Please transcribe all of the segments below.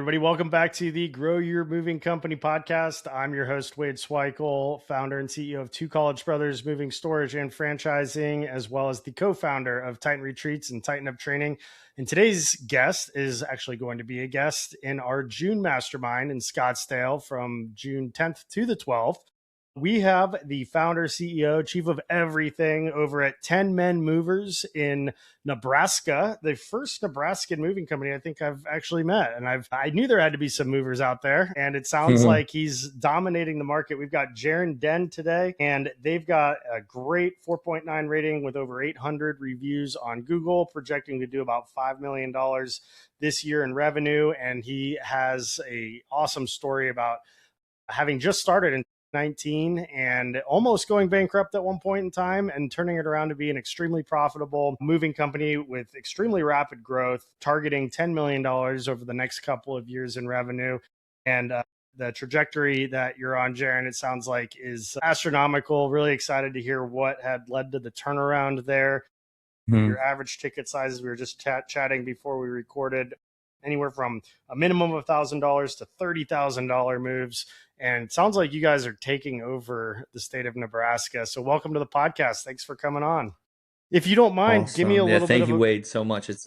everybody. Welcome back to the Grow Your Moving Company podcast. I'm your host, Wade Sweikel, founder and CEO of Two College Brothers Moving Storage and Franchising, as well as the co-founder of Titan Retreats and Titan Up Training. And today's guest is actually going to be a guest in our June mastermind in Scottsdale from June 10th to the 12th. We have the founder, CEO, chief of everything over at 10 Men Movers in Nebraska, the first Nebraskan moving company I think I've actually met. And I knew there had to be some movers out there, and it sounds like he's dominating the market. We've got Jaron Denn today, and they've got a great 4.9 rating with over 800 reviews on Google, projecting to do about $5 million this year in revenue. And he has a awesome story about having just started in 19 and almost going bankrupt at one point in time and turning it around to be an extremely profitable moving company with extremely rapid growth, targeting $10 million over the next couple of years in revenue. And the trajectory that you're on, Jaron, it sounds like is astronomical. Really excited to hear what had led to the turnaround there. Your average ticket sizes, we were just chatting before we recorded, anywhere from a minimum of $1,000 to $30,000 moves. And it sounds like you guys are taking over the state of Nebraska. So welcome to the podcast. Thanks for coming on. If you don't mind, give me a Awesome. Yeah, little bit thank of you, a Wade, so much. give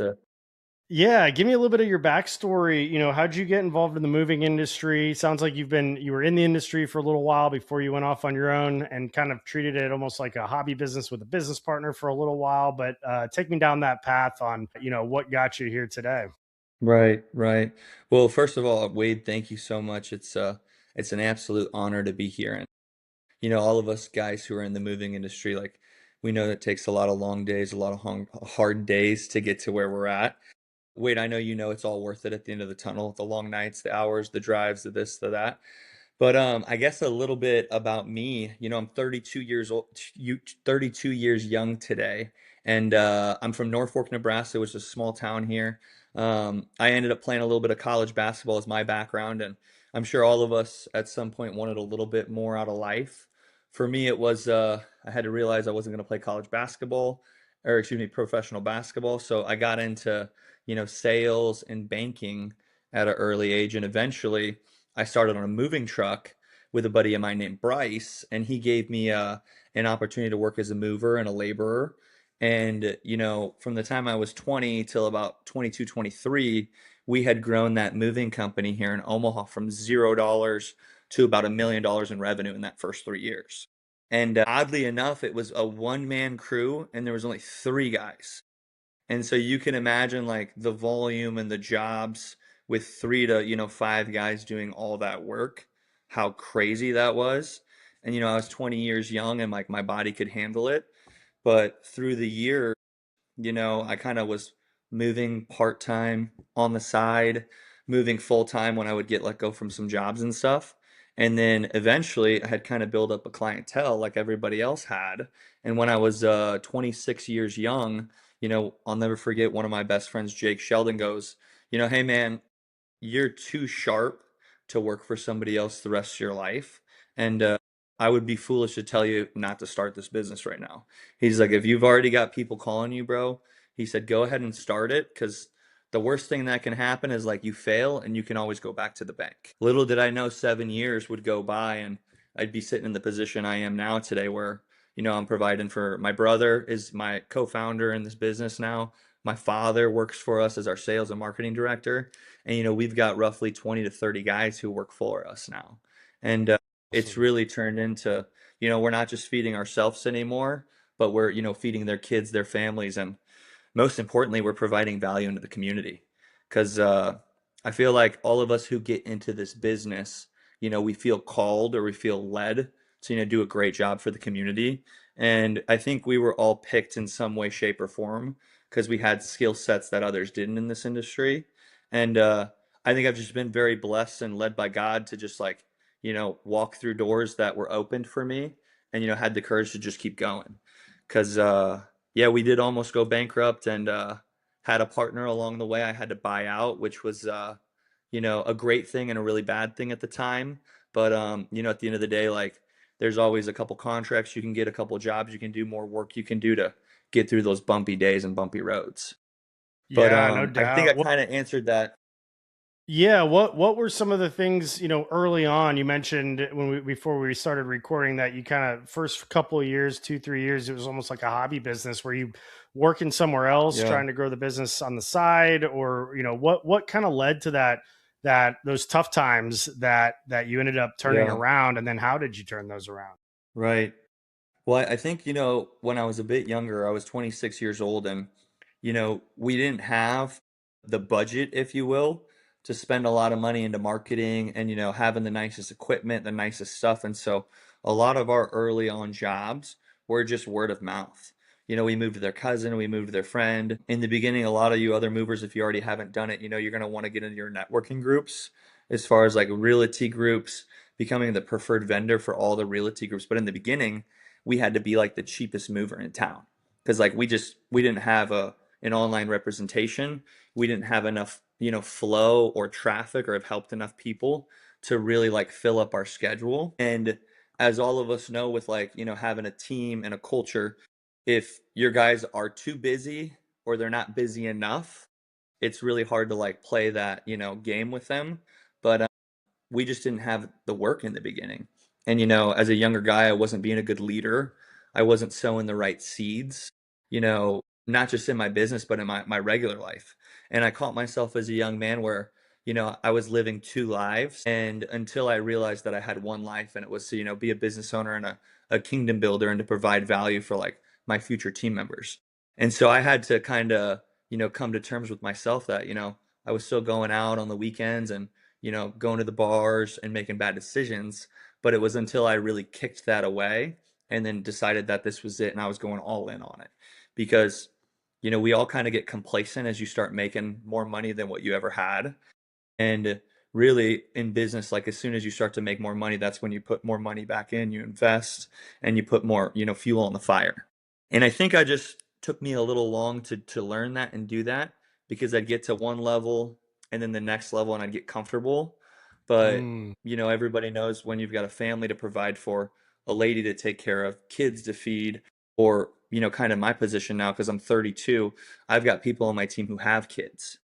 me a little bit of your backstory. How'd you get involved in the moving industry? Sounds like you were in the industry for a little while before you went off on your own and kind of treated it almost like a hobby business with a business partner for a little while. But take me down that path on, what got you here today. Right, right. Well, first of all, Wade, thank you so much. It's an absolute honor to be here. And all of us guys who are in the moving industry, like we know it takes a lot of long days, a lot of hard days to get to where we're at. Wade, I know it's all worth it at the end of the tunnel, the long nights, the hours, the drives, the this, the that. But I guess a little bit about me. I'm 32 years old, 32 years young today, and I'm from Norfolk, Nebraska, which is a small town here. I ended up playing a little bit of college basketball as my background, and I'm sure all of us at some point wanted a little bit more out of life. For me, it was I had to realize I wasn't going to play college basketball, or excuse me, professional basketball. So I got into sales and banking at an early age, and eventually I started on a moving truck with a buddy of mine named Bryce, and he gave me an opportunity to work as a mover and a laborer. And, from the time I was 20 till about 22, 23, we had grown that moving company here in Omaha from $0 to about $1 million in revenue in that first 3 years. And oddly enough, it was a one-man crew, and there was only three guys. And so you can imagine like the volume and the jobs with three to, five guys doing all that work, how crazy that was. And, I was 20 years young and like my body could handle it. But through the year, I kind of was moving part-time on the side, moving full-time when I would get let go from some jobs and stuff. And then eventually I had kind of built up a clientele like everybody else had. And when I was 26 years young, I'll never forget one of my best friends, Jake Sheldon, goes, hey man, you're too sharp to work for somebody else the rest of your life. And I would be foolish to tell you not to start this business right now. He's like, if you've already got people calling you, bro, he said, go ahead and start it because the worst thing that can happen is like you fail and you can always go back to the bank. Little did I know 7 years would go by and I'd be sitting in the position I am now today where, I'm providing for my brother is my co-founder in this business now. My father works for us as our sales and marketing director. And, we've got roughly 20 to 30 guys who work for us now. And it's Awesome. really turned into, we're not just feeding ourselves anymore, but we're, feeding their kids, their families. And most importantly, we're providing value into the community. Because I feel like all of us who get into this business, we feel called or we feel led to, do a great job for the community. And I think we were all picked in some way, shape, or form because we had skill sets that others didn't in this industry. And I think I've just been very blessed and led by God to just like, walk through doors that were opened for me and, had the courage to just keep going. Because, yeah, we did almost go bankrupt and had a partner along the way I had to buy out, which was, a great thing and a really bad thing at the time. But, at the end of the day, like, there's always a couple contracts you can get, a couple jobs you can do, more work you can do to get through those bumpy days and bumpy roads. But Yeah, no I think I doubt. kind of answered that. Yeah, what were some of the things, early on? You mentioned when before we started recording that you kind of first couple of years, 2, 3 years, it was almost like a hobby business. Were you working somewhere else Yeah. trying to grow the business on the side, or, what kind of led to that those tough times that you ended up turning Yeah. around, and then how did you turn those around? Right. Well, I think, when I was a bit younger, I was 26 years old, and, we didn't have the budget, if you will, to spend a lot of money into marketing and, having the nicest equipment, the nicest stuff. And so a lot of our early on jobs were just word of mouth. We moved to their cousin, we moved to their friend. In the beginning, a lot of you other movers, if you already haven't done it, you're going to want to get into your networking groups as far as like realty groups, becoming the preferred vendor for all the realty groups. But in the beginning, we had to be like the cheapest mover in town because like we didn't have an online representation. We didn't have enough flow or traffic or have helped enough people to really like fill up our schedule. And as all of us know, with like having a team and a culture, if your guys are too busy or they're not busy enough, it's really hard to like play that game with them. But we just didn't have the work in the beginning. And, as a younger guy, I wasn't being a good leader. I wasn't sowing the right seeds, not just in my business, but in my regular life. And I caught myself as a young man where, I was living two lives. And until I realized that I had one life and it was to, be a business owner and a kingdom builder and to provide value for like my future team members. And so I had to kind of, come to terms with myself that, I was still going out on the weekends and going to the bars and making bad decisions. But it was until I really kicked that away and then decided that this was it and I was going all in on it. Because, we all kind of get complacent as you start making more money than what you ever had. And really in business, like as soon as you start to make more money, that's when you put more money back in, you invest and you put more, fuel on the fire. And I think I just took me a little long to learn that and do that because I'd get to one level and then the next level and I'd get comfortable. But, Mm, everybody knows when you've got a family to provide for, a lady to take care of, kids to feed, or, kind of my position now because I'm 32, I've got people on my team who have kids.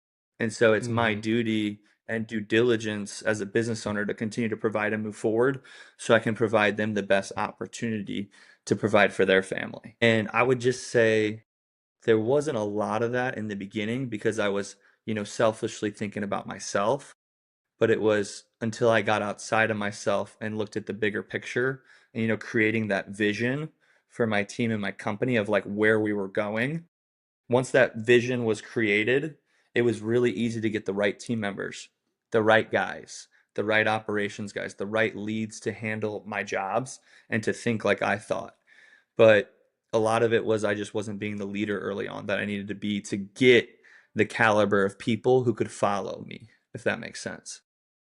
And so it's my mhm. duty and due diligence as a business owner to continue to provide and move forward so I can provide them the best opportunity to provide for their family. And I would just say there wasn't a lot of that in the beginning because I was, selfishly thinking about myself. But it was until I got outside of myself and looked at the bigger picture and, creating that vision for my team and my company of like where we were going. Once that vision was created, it was really easy to get the right team members, the right guys, the right operations guys, the right leads to handle my jobs and to think like I thought. But a lot of it was I just wasn't being the leader early on that I needed to be to get the caliber of people who could follow me, if that makes sense.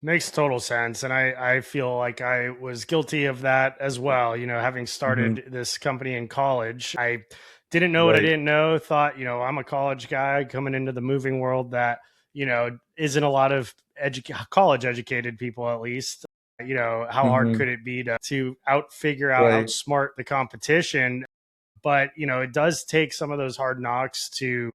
Makes total sense. And I feel like I was guilty of that as well. Having Hmm. started this company in college, I didn't know what I Right. didn't know. Thought, I'm a college guy coming into the moving world that, isn't a lot of college educated people, at least. How hard Hmm. could it be to figure out, Right. outsmart the competition? But, it does take some of those hard knocks to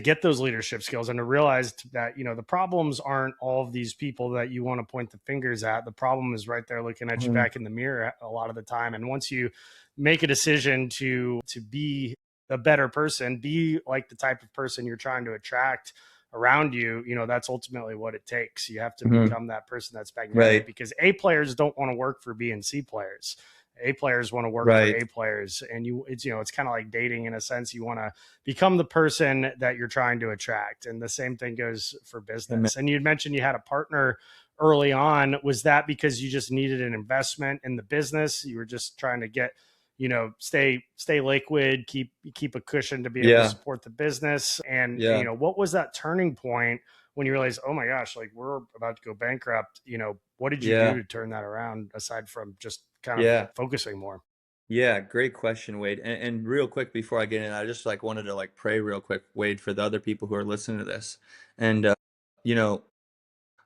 get those leadership skills and to realize that the problems aren't all of these people that you want to point the fingers at. The problem is right there looking at you Hmm. back in the mirror a lot of the time. And once you make a decision to be a better person, be like the type of person you're trying to attract around you, that's ultimately what it takes. You have to Hmm. become that person that's magnetic, Right. because A players don't want to work for B and C players. A players want to work for Right. A players. And it's kind of like dating in a sense. You want to become the person that you're trying to attract. And the same thing goes for Amen. business. And you'd mentioned you had a partner early on. Was that because you just needed an investment in the business? You were just trying to get, stay liquid, keep a cushion to be able to Yeah. support the business. And, Yeah. what was that turning point when you realized, oh my gosh, like we're about to go bankrupt? What did you do Yeah. to turn that around aside from just kind of Yeah. focusing more? Yeah, great question, Wade. And real quick before I get in, I just like wanted to like pray real quick, Wade, for the other people who are listening to this. And you know,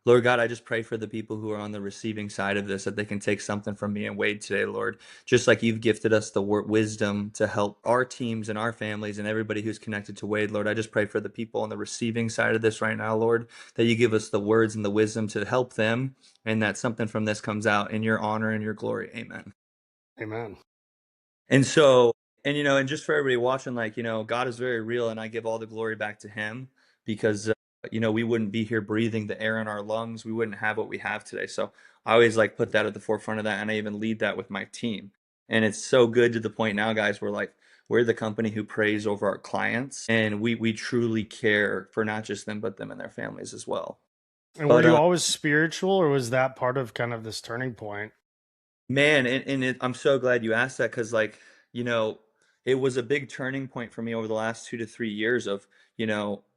Lord God, I just pray for the people who are on the receiving side of this, that they can take something from me and Wade today, Lord. Just like you've gifted us the wisdom to help our teams and our families and everybody who's connected to Wade, Lord. I just pray for the people on the receiving side of this right now, Lord, that you give us the words and the wisdom to help them, and that something from this comes out in your honor and your glory. Amen. Amen. And so, and just for everybody watching, God is very real, and I give all the glory back to Him because, we wouldn't be here breathing the air in our lungs. We wouldn't have what we have today. So I always put that at the forefront of that, and I even lead that with my team. And it's so good to the point now, guys, we're the company who prays over our clients, and we truly care for not just them, but them and their families as well. And were But you always spiritual, or was that part of kind of this turning point? Man, I'm so glad you asked that because, you know, it was a big turning point for me over the last 2 to 3 years of,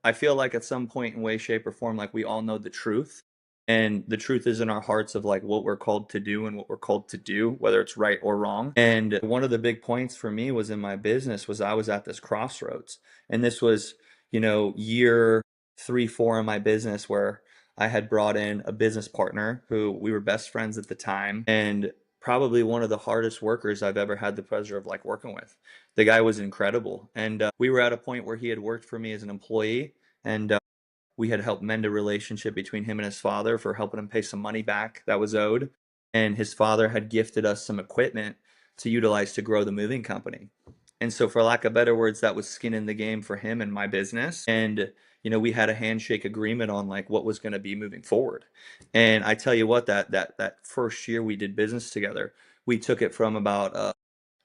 I feel like at some point in way, shape, or form, we all know the truth. And the truth is in our hearts of what we're called to do and what we're called to do, whether it's right or wrong. And one of the big points for me was in my business was I was at this crossroads. And this was, year 3, 4 in my business where I had brought in a business partner who we were best friends at the time. And probably one of the hardest workers I've ever had the pleasure of working with. The guy was incredible, and we were at a point where he had worked for me as an employee, and we had helped mend a relationship between him and his father for helping him pay some money back that was owed. And his father had gifted us some equipment to utilize to grow the moving company. And so, for lack of better words, that was skin in the game for him and my business. And, we had a handshake agreement on what was going to be moving forward. And I tell you what, that first year we did business together, we took it from about,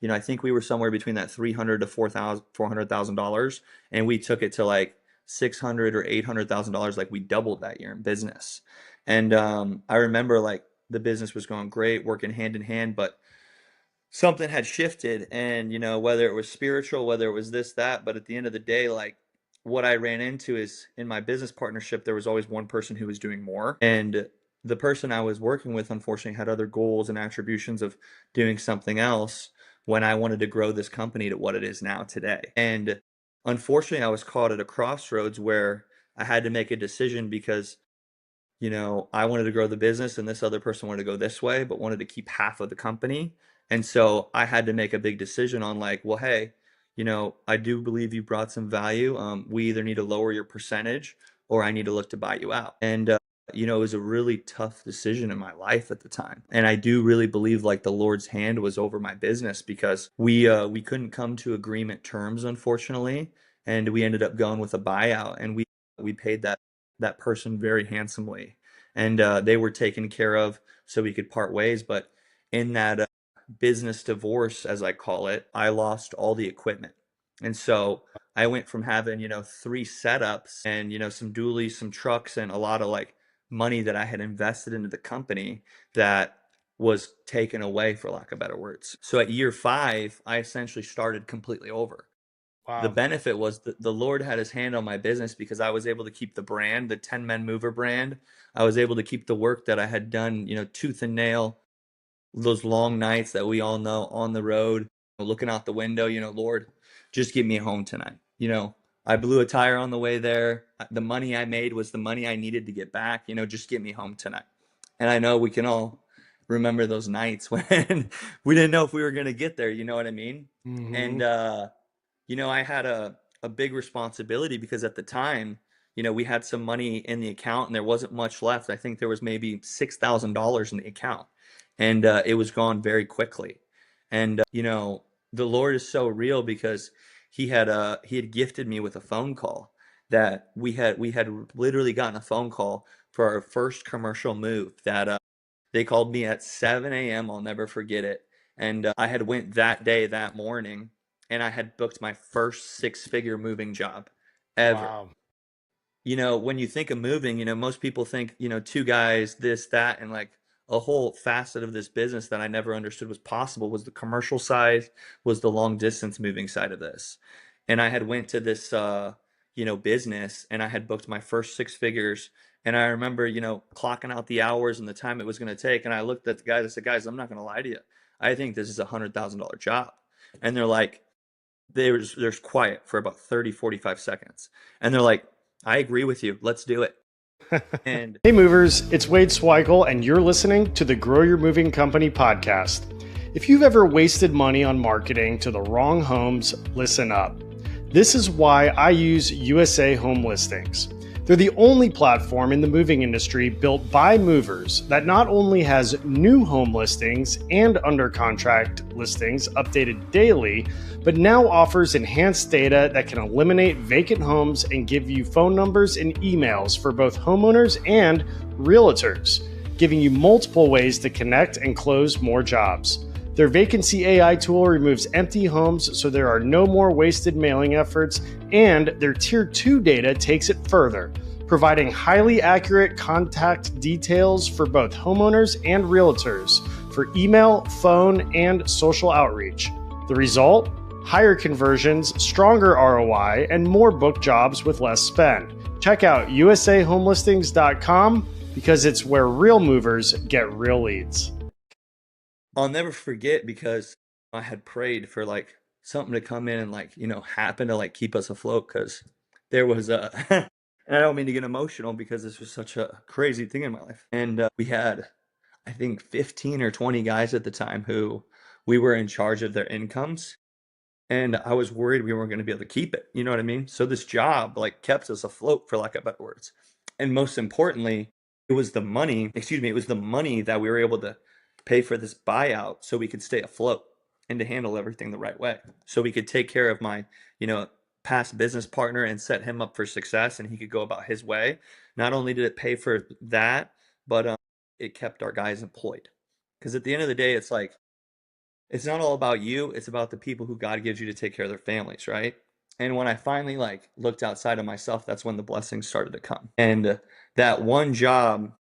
I think we were somewhere between that 300 to 400,000 dollars, and we took it to 600 or $800,000. We doubled that year in business. And I remember the business was going great, working hand in hand, but something had shifted. And whether it was spiritual, whether it was this, that, but at the end of the day, what I ran into is in my business partnership, there was always one person who was doing more, and the person I was working with unfortunately had other goals and attributions of doing something else when I wanted to grow this company to what it is now today. And unfortunately, I was caught at a crossroads where I had to make a decision because I wanted to grow the business and this other person wanted to go this way, but wanted to keep half of the company. And so I had to make a big decision on well, hey, I do believe you brought some value. We either need to lower your percentage or I need to look to buy you out. And, it was a really tough decision in my life at the time. And I do really believe the Lord's hand was over my business because we couldn't come to agreement terms, unfortunately. And we ended up going with a buyout, and we paid that person very handsomely, and they were taken care of so we could part ways. But in that business divorce, as I call it, I lost all the equipment, and so I went from having 3 setups and some dualies, some trucks, and a lot of money that I had invested into the company that was taken away, for lack of better words. So at year 5, I essentially started completely over. The Wow. benefit was that the Lord had his hand on my business because I was able to keep the brand, the 10 Men Mover brand. I was able to keep the work that I had done, tooth and nail, those long nights that we all know on the road, looking out the window, Lord, just get me home tonight. I blew a tire on the way there. The money I made was the money I needed to get back, just get me home tonight. And I know we can all remember those nights when we didn't know if we were going to get there, you know what I mean? Mm-hmm. And, I had a big responsibility because at the time, we had some money in the account and there wasn't much left. I think there was maybe $6,000 in the account, and it was gone very quickly. And the Lord is so real because he had gifted me with a phone call that we had literally gotten a phone call for our first commercial move that they called me at 7 a.m. I'll never forget it. And I had went that day, that morning, and I had booked my first six-figure moving job ever. Wow. When you think of moving, most people think, two guys, this, that, and a whole facet of this business that I never understood was possible was the commercial side, was the long distance moving side of this. And I had went to this, business, and I had booked my first 6 figures. And I remember, clocking out the hours and the time it was going to take. And I looked at the guys, I said, guys, I'm not going to lie to you. I think this is $100,000 job. And they're like, there's quiet for about 30, 45 seconds. And they're like, I agree with you. Let's do it. And Hey movers, it's Wade Sweikel, and you're listening to the Grow Your Moving Company podcast. If you've ever wasted money on marketing to the wrong homes, listen up. This is why I use USA Home Listings. They're the only platform in the moving industry built by movers that not only has new home listings and under contract listings updated daily, but now offers enhanced data that can eliminate vacant homes and give you phone numbers and emails for both homeowners and realtors, giving you multiple ways to connect and close more jobs. Their vacancy AI tool removes empty homes so there are no more wasted mailing efforts, and their Tier 2 data takes it further, providing highly accurate contact details for both homeowners and realtors for email, phone, and social outreach. The result? Higher conversions, stronger ROI, and more book jobs with less spend. Check out usahomelistings.com because it's where real movers get real leads. I'll never forget because I had prayed for like something to come in and like, happen to like keep us afloat because there was a, and I don't mean to get emotional because this was such a crazy thing in my life. And we had, I think, 15 or 20 guys at the time who we were in charge of their incomes. And I was worried we weren't going to be able to keep it. You know what I mean? So this job like kept us afloat, for lack of better words. And most importantly, it was the money that we were able to pay for this buyout so we could stay afloat and to handle everything the right way. So we could take care of my, you know, past business partner and set him up for success and he could go about his way. Not only did it pay for that, but it kept our guys employed. Because at the end of the day, it's like, it's not all about you, it's about the people who God gives you to take care of their families, right? And when I finally like looked outside of myself, that's when the blessings started to come. And that one job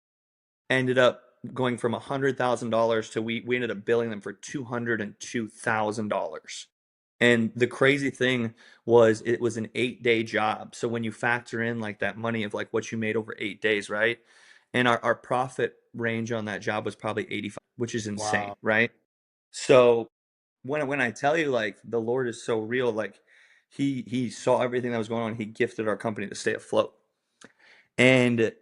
ended up going from $100,000 to we ended up billing them for $202,000. And the crazy thing was it was an 8-day job. So when you factor in like that money of like what you made over 8 days, right? And our profit range on that job was probably 85, which is insane, Wow. right? So when I tell you like the Lord is so real, like he saw everything that was going on, he gifted our company to stay afloat. And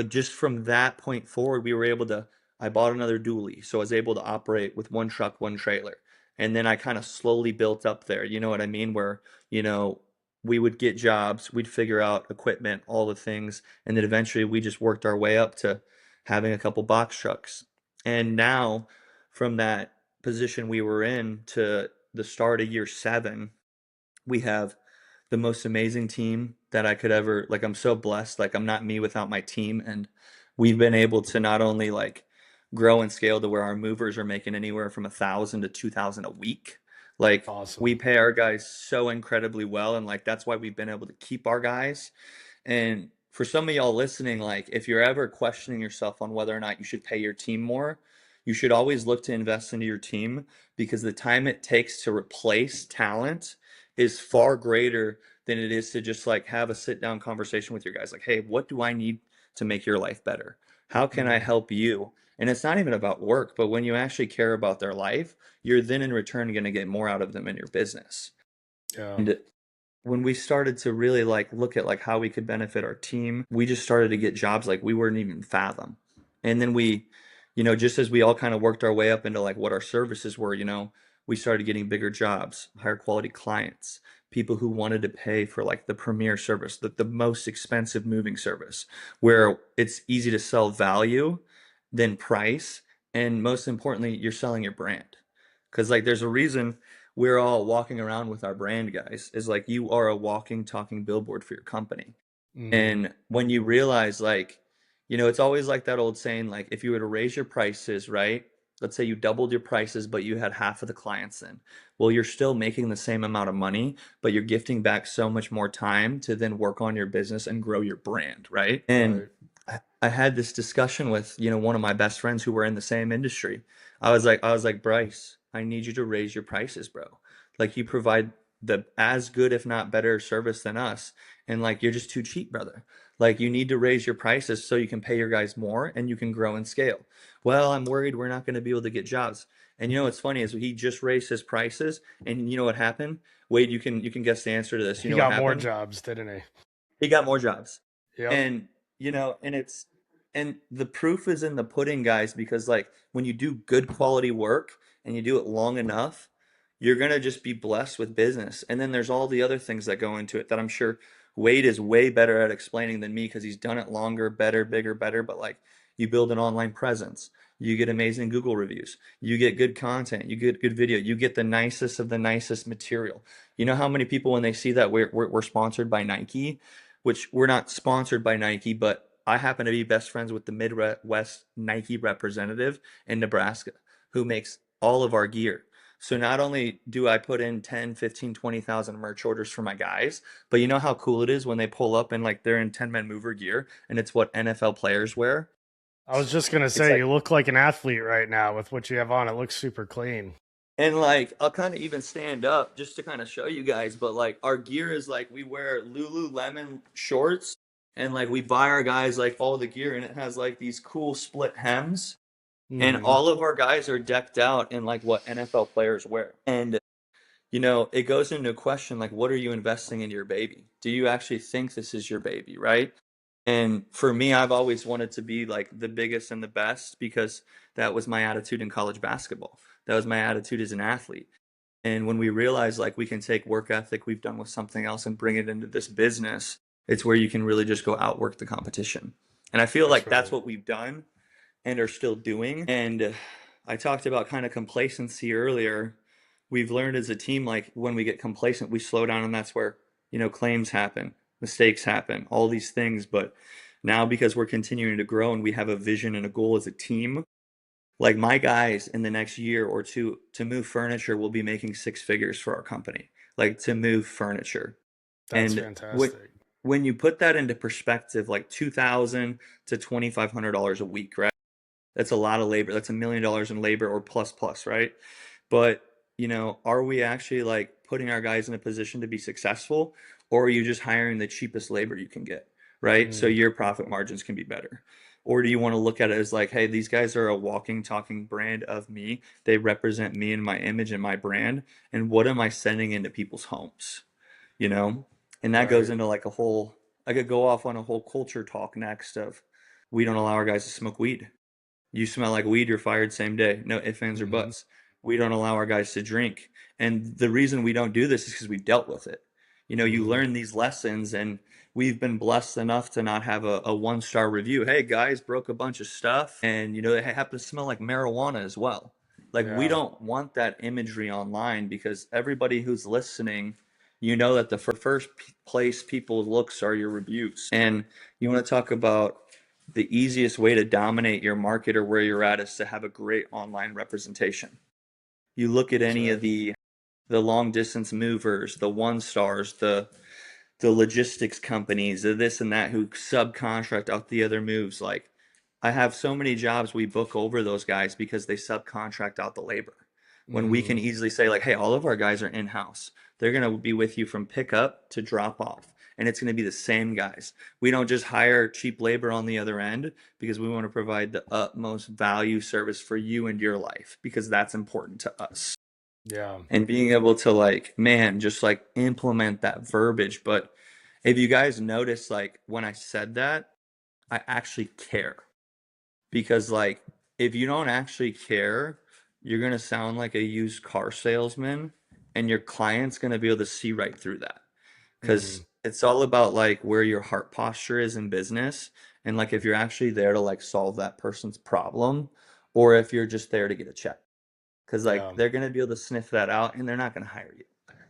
just from that point forward, we were able to. I bought another dually, so I was able to operate with one truck, one trailer, and then I kind of slowly built up there. You know what I mean? Where you know we would get jobs, we'd figure out equipment, all the things, and then eventually we just worked our way up to having a couple box trucks. And now, from that position we were in to the start of year 7, we have the most amazing team that I could ever like. I'm so blessed. Like I'm not me without my team, and we've been able to not only like grow and scale to where our movers are making anywhere from 1,000 to 2,000 a week. Like we Awesome. pay our guys so incredibly well, and like that's why we've been able to keep our guys. And for some of y'all listening, like if you're ever questioning yourself on whether or not you should pay your team more, you should always look to invest into your team because the time it takes to replace talent is far greater than it is to just like have a sit down conversation with your guys. Like, hey, what do I need to make your life better? How can I Mm, help you? And it's not even about work, but when you actually care about their life, you're then in return going to get more out of them in your business. yeah. And when we started to really like look at like how we could benefit our team, we just started to get jobs like we wouldn't even fathom. And then we, just as we all kind of worked our way up into like what our services were, we started getting bigger jobs, higher quality clients, people who wanted to pay for like the premier service, the most expensive moving service, where it's easy to sell value than price. And most importantly, you're selling your brand. Because like there's a reason we're all walking around with our brand, guys, is like you are a walking, talking billboard for your company. Mm, And when you realize, like, it's always like that old saying, like, if you were to raise your prices, right? Let's say you doubled your prices, but you had half of the clients in. Well, you're still making the same amount of money, but you're gifting back so much more time to then work on your business and grow your brand, right? And right. I had this discussion with, one of my best friends who were in the same industry. I was like, Bryce, I need you to raise your prices, bro. Like you provide the as good, if not better service than us. And like you're just too cheap, brother. Like you need to raise your prices so you can pay your guys more and you can grow and scale. Well, I'm worried we're not going to be able to get jobs. And what's funny is he just raised his prices, and you know what happened? Wade, you can guess the answer to this. You He know what got more happened? jobs, didn't he? He got more jobs. Yep. And and the proof is in the pudding, guys, because like when you do good quality work and you do it long enough, you're gonna just be blessed with business. And then there's all the other things that go into it that I'm sure Wade is way better at explaining than me because he's done it longer, better, bigger, better. But like you build an online presence, you get amazing Google reviews, you get good content, you get good video, you get the nicest of the nicest material. You know how many people when they see that we're sponsored by Nike, which we're not sponsored by Nike, but I happen to be best friends with the Midwest Nike representative in Nebraska who makes all of our gear. So not only do I put in 10, 15, 20,000 merch orders for my guys, but you know how cool it is when they pull up and like they're in 10-man mover gear and it's what NFL players wear? I was just gonna It's say like, you look like an athlete right now with what you have on. It looks super clean. and like I'll kind of even stand up just to kind of show you guys, but like our gear is like we wear Lululemon shorts and like we buy our guys like all the gear and it has like these cool split hems and Hmm. all of our guys are decked out in like what NFL players wear. And it goes into a question like, what are you investing in your baby? Do you actually think this is your baby, right? And for me, I've always wanted to be like the biggest and the best because that was my attitude in college basketball. That was my attitude as an athlete. And when we realize like we can take work ethic we've done with something else and bring it into this business, it's where you can really just go outwork the competition. And I feel That's like that's right. what we've done and are still doing. And I talked about kind of complacency earlier. We've learned as a team, like when we get complacent, we slow down, and that's where, claims happen, mistakes happen, all these things. But now, because we're continuing to grow and we have a vision and a goal as a team, like my guys in the next year or two to move furniture will be making six figures for our company, like to move furniture. That's And fantastic. when you put that into perspective, like 2,000 to $2,500 a week, right? That's a lot of labor. That's $1 million in labor or plus plus, right? But, are we actually like putting our guys in a position to be successful, or are you just hiring the cheapest labor you can get, right? So Mm, your profit margins can be better. Or do you want to look at it as like, hey, these guys are a walking, talking brand of me. They represent me and my image and my brand. And what am I sending into people's homes? You know? And that goes right. into like I could go off on a whole culture talk next of we don't allow our guys to smoke weed. You smell like weed, you're fired same day. No ifs, ands, or Hmm. buts. We don't allow our guys to drink. And the reason we don't do this is because we've dealt with it. You Hmm. learn these lessons, and we've been blessed enough to not have a one-star review. Hey, guys, broke a bunch of stuff, and they happen to smell like marijuana as well. Like, we Yeah. don't want that imagery online because everybody who's listening, you know that the first place people looks are your reviews. And you want to talk about the easiest way to dominate your market or where you're at is to have a great online representation. You look at That's any of right. the long distance movers, the one stars, the logistics companies, the this and that who subcontract out the other moves. Like I have so many jobs we book over those guys because they subcontract out the labor. When we can Hmm. easily say like, hey, all of our guys are in-house. They're going to be with you from pickup to drop off. And it's going to be the same guys. We don't just hire cheap labor on the other end because we want to provide the utmost value service for you and your life because that's important to us. Yeah. And being able to like, man, just like implement that verbiage. But if you guys notice, like when I said that, I actually care because like if you don't actually care, you're gonna sound like a used car salesman, and your client's gonna be able to see right through that Hmm. because it's all about like where your heart posture is in business and like if you're actually there to like solve that person's problem or if you're just there to get a check because like Yeah. they're gonna be able to sniff that out and they're not gonna hire you.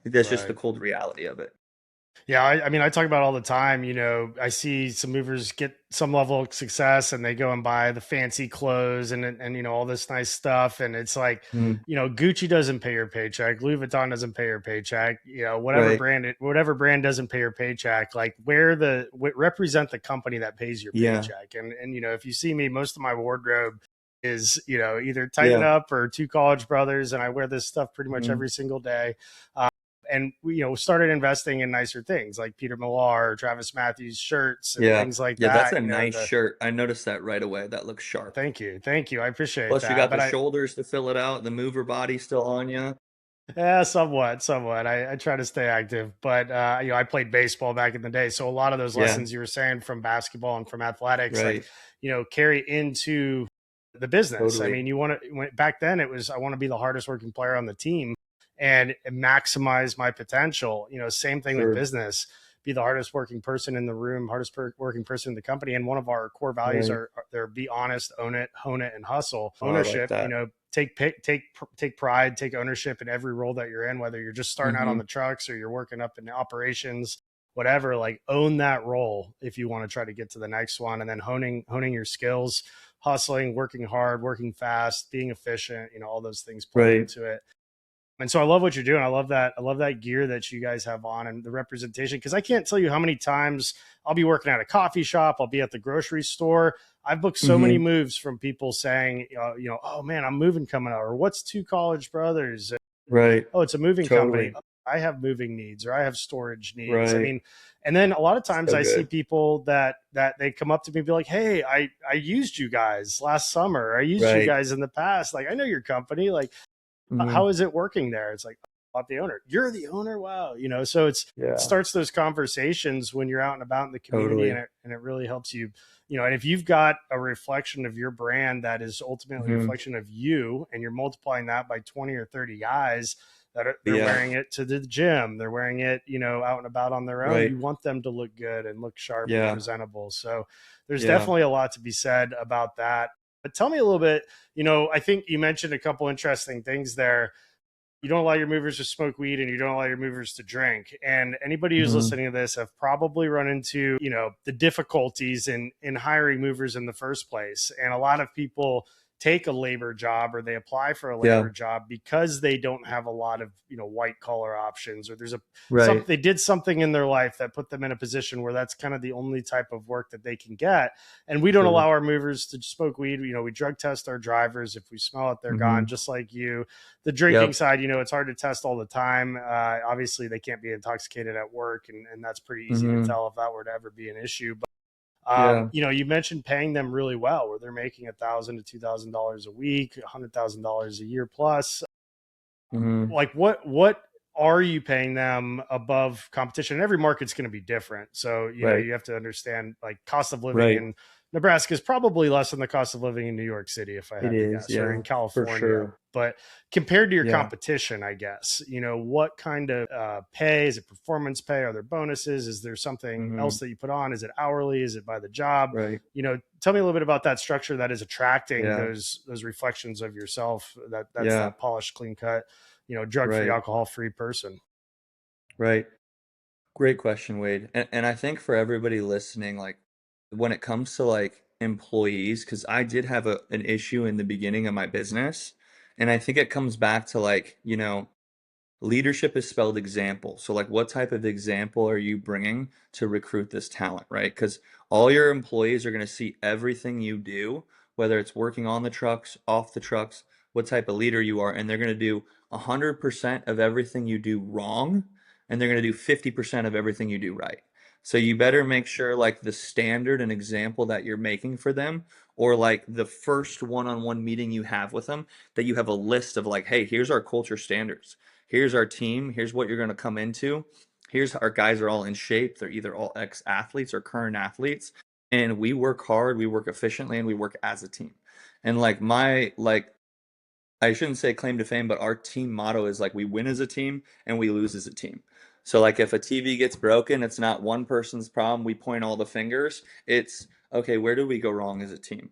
That's just the Right. cold reality of it. Yeah, I mean, I talk about it all the time. I see some movers get some level of success, and they go and buy the fancy clothes and all this nice stuff, and it's like, Mm, Gucci doesn't pay your paycheck, Louis Vuitton doesn't pay your paycheck, right. whatever brand doesn't pay your paycheck. Like, represent the company that pays your Yeah. paycheck, and if you see me, most of my wardrobe is either Tighten Yeah. Up or Two College Brothers, and I wear this stuff pretty much Mhm. every single day. And we started investing in nicer things like Peter Millar, Travis Matthews shirts and Yeah. things like Yeah, that's that. a nice The shirt. I noticed that right away. That looks sharp. Thank you, I appreciate Plus, you that. got But the I shoulders to fill it out. The mover body's still on you. Yeah, somewhat. I try to stay active, but I played baseball back in the day, so a lot of those Yeah, lessons you were saying from basketball and from athletics, like, right. carry into the business. I Totally. mean, back then it was, I want to be the hardest working player on the team and maximize my potential. Same thing with Sure. business. Be the hardest working person in the room, working person in the company. And one of our core values Right. are there: be honest, own it, hone it, and hustle. Oh, I like Ownership. that. Take pride, take ownership in every role that you're in, whether you're just starting out on Hmm. the trucks or you're working up in the operations, whatever. Like, own that role if you want to try to get to the next one, and then honing your skills, hustling, working hard, working fast, being efficient. All those things play Right. into it. And so I love what you're doing. I love that gear that you guys have on and the representation. Because I can't tell you how many times I'll be working at a coffee shop, I'll be at the grocery store. I've booked so many Hmm. moves from people saying, oh man, I'm moving coming out, or what's Two College Brothers? Right. Oh, it's a moving company. Totally. Oh, I have moving needs, or I have storage needs. I Right. mean, and then a lot of times So I see good. people that they come up to me and be like, hey, I used you guys last summer. I used you Right. guys in the past. Like, I know your company. Like, Hmm. how is it working there? It's like, about the owner. You're the owner. Wow. So it Yeah. starts those conversations when you're out and about in the community, and Totally. it really helps you, and if you've got a reflection of your brand that is ultimately a Hmm. reflection of you, and you're multiplying that by 20 or 30 guys they're Yeah. wearing it to the gym, they're wearing it, out and about on their own, Right. you want them to look good and look sharp and Yeah. presentable. So there's Yeah. definitely a lot to be said about that. But tell me a little bit, I think you mentioned a couple interesting things there. You don't allow your movers to smoke weed and you don't allow your movers to drink. And anybody who's Hmm. listening to this have probably run into, the difficulties in hiring movers in the first place. And a lot of people take a labor job or they apply for a labor Yeah. job because they don't have a lot of, white collar options, or there's Right. they did something in their life that put them in a position where that's kind of the only type of work that they can get. And we don't Sure. allow our movers to smoke weed. We drug test our drivers. If we smell it, they're gone, Hmm. just like you. The drinking Yep. side, it's hard to test all the time. Obviously, they can't be intoxicated at work, and that's pretty easy to Hmm. tell if that were to ever be an issue. But Yeah. you mentioned paying them really well, where they're making $1,000 to $2,000 a week, $100,000 a year plus. Hmm. Like, what are you paying them above competition? And every market's going to be different, so Right. you have to understand, like, cost of living Right. in Nebraska is probably less than the cost of living in New York City, if I It had to is. guess, or Yeah. in For California. sure. But compared to your Yeah. competition, I guess, what kind of pay? Is it performance pay? Are there bonuses? Is there something Hmm. else that you put on? Is it hourly? Is it by the job? Right. Tell me a little bit about that structure that is attracting Yeah. those reflections of yourself. That's Yeah. that polished, clean cut, drug free, Right. alcohol free person. Right. Great question, Wade. And I think for everybody listening, like when it comes to like employees, because I did have an issue in the beginning of my business, and I think it comes back to like, leadership is spelled example. So, like, what type of example are you bringing to recruit this talent, right? Because all your employees are going to see everything you do, whether it's working on the trucks, off the trucks, what type of leader you are, and they're going to do 100% of everything you do wrong, and they're going to do 50% of everything you do right. So you better make sure like the standard and example that you're making for them, or like the first one-on-one meeting you have with them, that you have a list of like, hey, here's our culture standards. Here's our team. Here's what you're going to come into. Here's our guys are all in shape. They're either all ex athletes or current athletes. And we work hard, we work efficiently, and we work as a team. And like I shouldn't say claim to fame, but our team motto is like we win as a team and we lose as a team. So like if a TV gets broken, it's not one person's problem. We point all the fingers. It's okay, where did we go wrong as a team?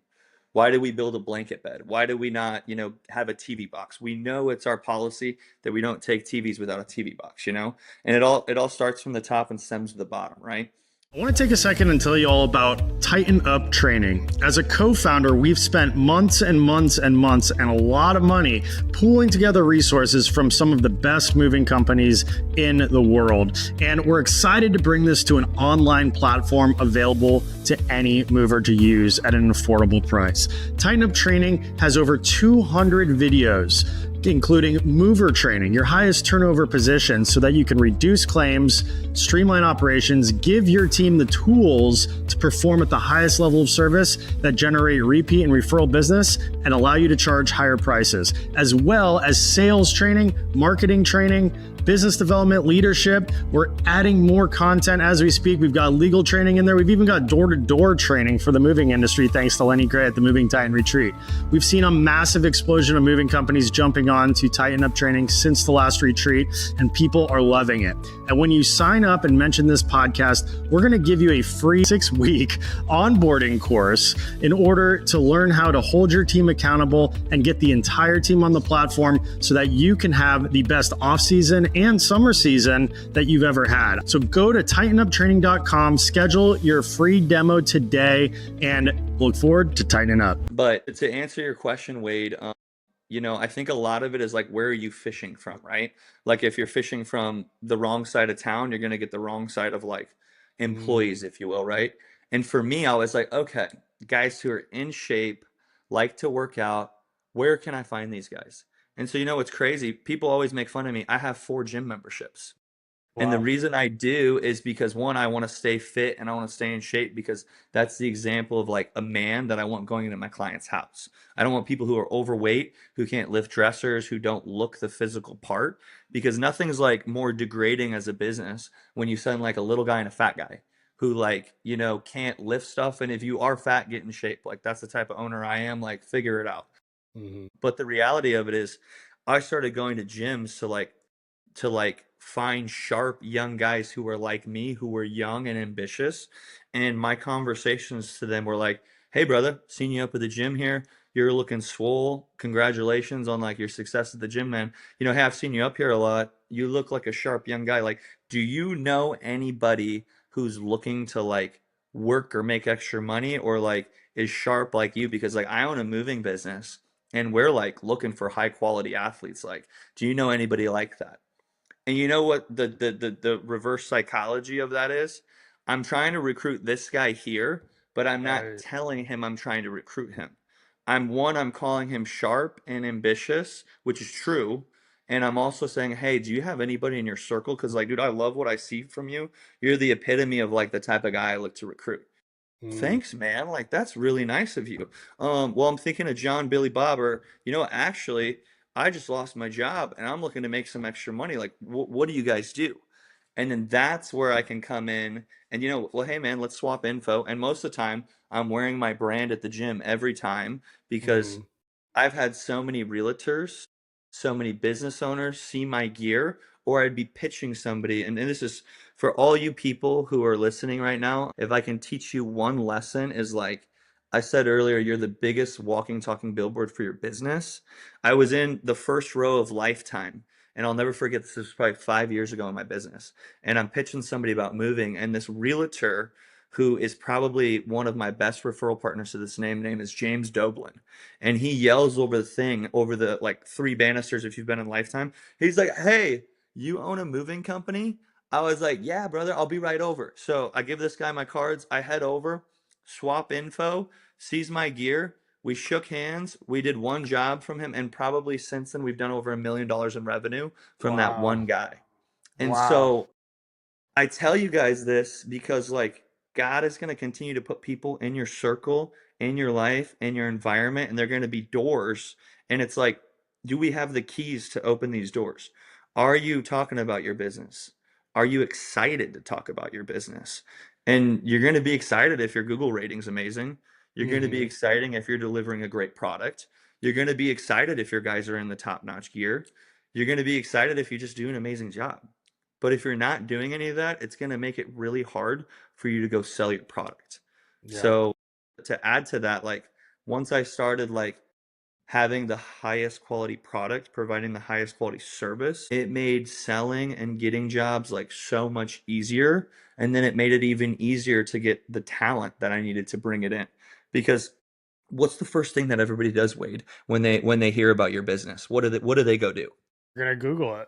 Why did we build a blanket bed? Why did we not, have a TV box? We know it's our policy that we don't take TVs without a TV box. And it all starts from the top and stems to the bottom, right? I want to take a second and tell you all about Tighten Up Training. As a co-founder, we've spent months and months and months and a lot of money pooling together resources from some of the best moving companies in the world. And we're excited to bring this to an online platform available to any mover to use at an affordable price. Tighten Up Training has over 200 videos including mover training, your highest turnover position, so that you can reduce claims, streamline operations, give your team the tools to perform at the highest level of service that generate repeat and referral business and allow you to charge higher prices, as well as sales training, marketing training, business development, leadership. We're adding more content as we speak. We've got legal training in there. We've even got door-to-door training for the moving industry, thanks to Lenny Gray at the Moving Titan Retreat. We've seen a massive explosion of moving companies jumping on to Tighten Up training since the last retreat, and people are loving it. And when you sign up and mention this podcast, we're going to give you a free 6-week onboarding course in order to learn how to hold your team accountable and get the entire team on the platform so that you can have the best off-season and summer season that you've ever had. So go to tightenuptraining.com, schedule your free demo today, and look forward to tightening up. But to answer your question, Wade, I think a lot of it is like, where are you fishing from, right? Like if you're fishing from the wrong side of town, you're going to get the wrong side of like employees, if you will, right? And for me, I was like, okay, guys who are in shape, like to work out, where can I find these guys? And so, what's crazy? People always make fun of me. I have 4 gym memberships. And the Wow. reason I do is because one, I want to stay fit and I want to stay in shape because that's the example of like a man that I want going into my client's house. I don't want people who are overweight, who can't lift dressers, who don't look the physical part, because nothing's like more degrading as a business when you send like a little guy and a fat guy who like, can't lift stuff. And if you are fat, get in shape. Like that's the type of owner I am, like figure it out. Mm-hmm. But the reality of it is I started going to gyms to like find sharp young guys who were like me, who were young and ambitious. And my conversations to them were like, "Hey brother, seen you up at the gym here. You're looking swole. Congratulations on like your success at the gym, man. Hey, I've seen you up here a lot. You look like a sharp young guy. Like, do you know anybody who's looking to like work or make extra money or like is sharp like you? Because like I own a moving business and we're like looking for high quality athletes. Like, do you know anybody like that?" And you know what the reverse psychology of that is? I'm trying to recruit this guy here, but I'm not Right. telling him I'm trying to recruit him. I'm calling him sharp and ambitious, which is true. And I'm also saying, hey, do you have anybody in your circle? Because like, dude, I love what I see from you. You're the epitome of like the type of guy I look to recruit. Mm. Thanks, man. Like that's really nice of you. Well, I'm thinking of John, Billy, Bob, or actually, I just lost my job and I'm looking to make some extra money. Like, what do you guys do? And then that's where I can come in and well, hey man, let's swap info. And most of the time, I'm wearing my brand at the gym every time because Mm. I've had so many realtors, so many business owners see my gear, or I'd be pitching somebody. And this is for all you people who are listening right now. If I can teach you one lesson, is like I said earlier, you're the biggest walking, talking billboard for your business. I was in the first row of Lifetime. And I'll never forget this was probably 5 years ago in my business. And I'm pitching somebody about moving, and this realtor who is probably one of my best referral partners to this name is James Doblin, and he yells over the thing over the like 3 banisters if you've been in Lifetime. He's like, "Hey, you own a moving company?" I was like, "Yeah, brother, I'll be right over." So I give this guy my cards. I head over, swap info, sees my gear. We shook hands. We did one job from him, and probably since then we've done over $1 million in revenue from that Wow. one guy. And Wow. so I tell you guys this because like God is going to continue to put people in your circle, in your life, in your environment, and they're going to be doors. And it's like, do we have the keys to open these doors? Are you talking about your business? Are you excited to talk about your business? And you're going to be excited if your Google rating's amazing. You're going to be Mm-hmm. exciting if you're delivering a great product. You're going to be excited if your guys are in the top-notch gear. You're going to be excited if you just do an amazing job. But if you're not doing any of that, it's going to make it really hard for you to go sell your product. Yeah. So to add to that, like once I started like having the highest quality product, providing the highest quality service, it made selling and getting jobs like so much easier. And then it made it even easier to get the talent that I needed to bring it in. Because what's the first thing that everybody does, Wade, when they hear about your business? What do they go do? You're gonna Google it.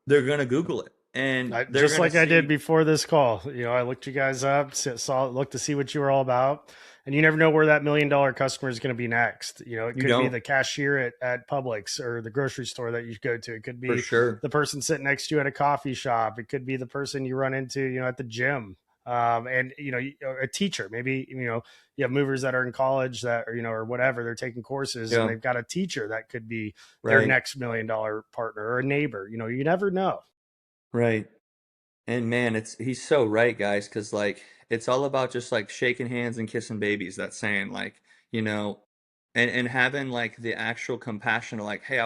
They're gonna Google it and they're Just gonna like I did see. before this call. I looked you guys up, looked to see what you were all about, And you never know where that $1 million customer is going to be next. It You could be don't, the cashier at Publix or the grocery store that you go to. It could for be sure. the person sitting next to you at a coffee shop. It could be the person you run into, at the gym. And a teacher, maybe, you have movers that are in college that, or whatever, they're taking courses and Yeah, they've got a teacher that could be their right, next $1 million partner, or a neighbor. You never know. right. And man, he's so right, guys, because like it's all about just like shaking hands and kissing babies. That saying, like, you know, and having like the actual compassion of like, hey,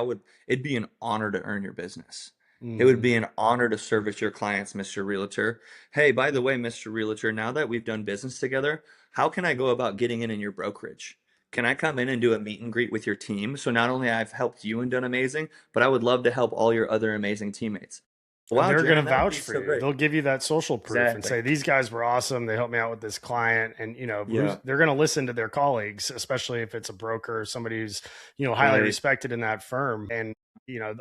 it'd be an honor to earn your business. It would Hmm. be an honor to service your clients, Mr. Realtor. Hey, by the way, Mr. Realtor, now that we've done business together, how can I go about getting in your brokerage? Can I come in and do a meet and greet with your team? So not only I've helped you and done amazing, but I would love to help all your other amazing teammates. And Wow, they're going to Jaron, that would vouch be for so you. great. They'll give you that social proof and Exactly. say, these guys were awesome. They helped me out with this client. And, Yeah. they're going to listen to their colleagues, especially if it's a broker or somebody who's, highly Right. respected in that firm. And,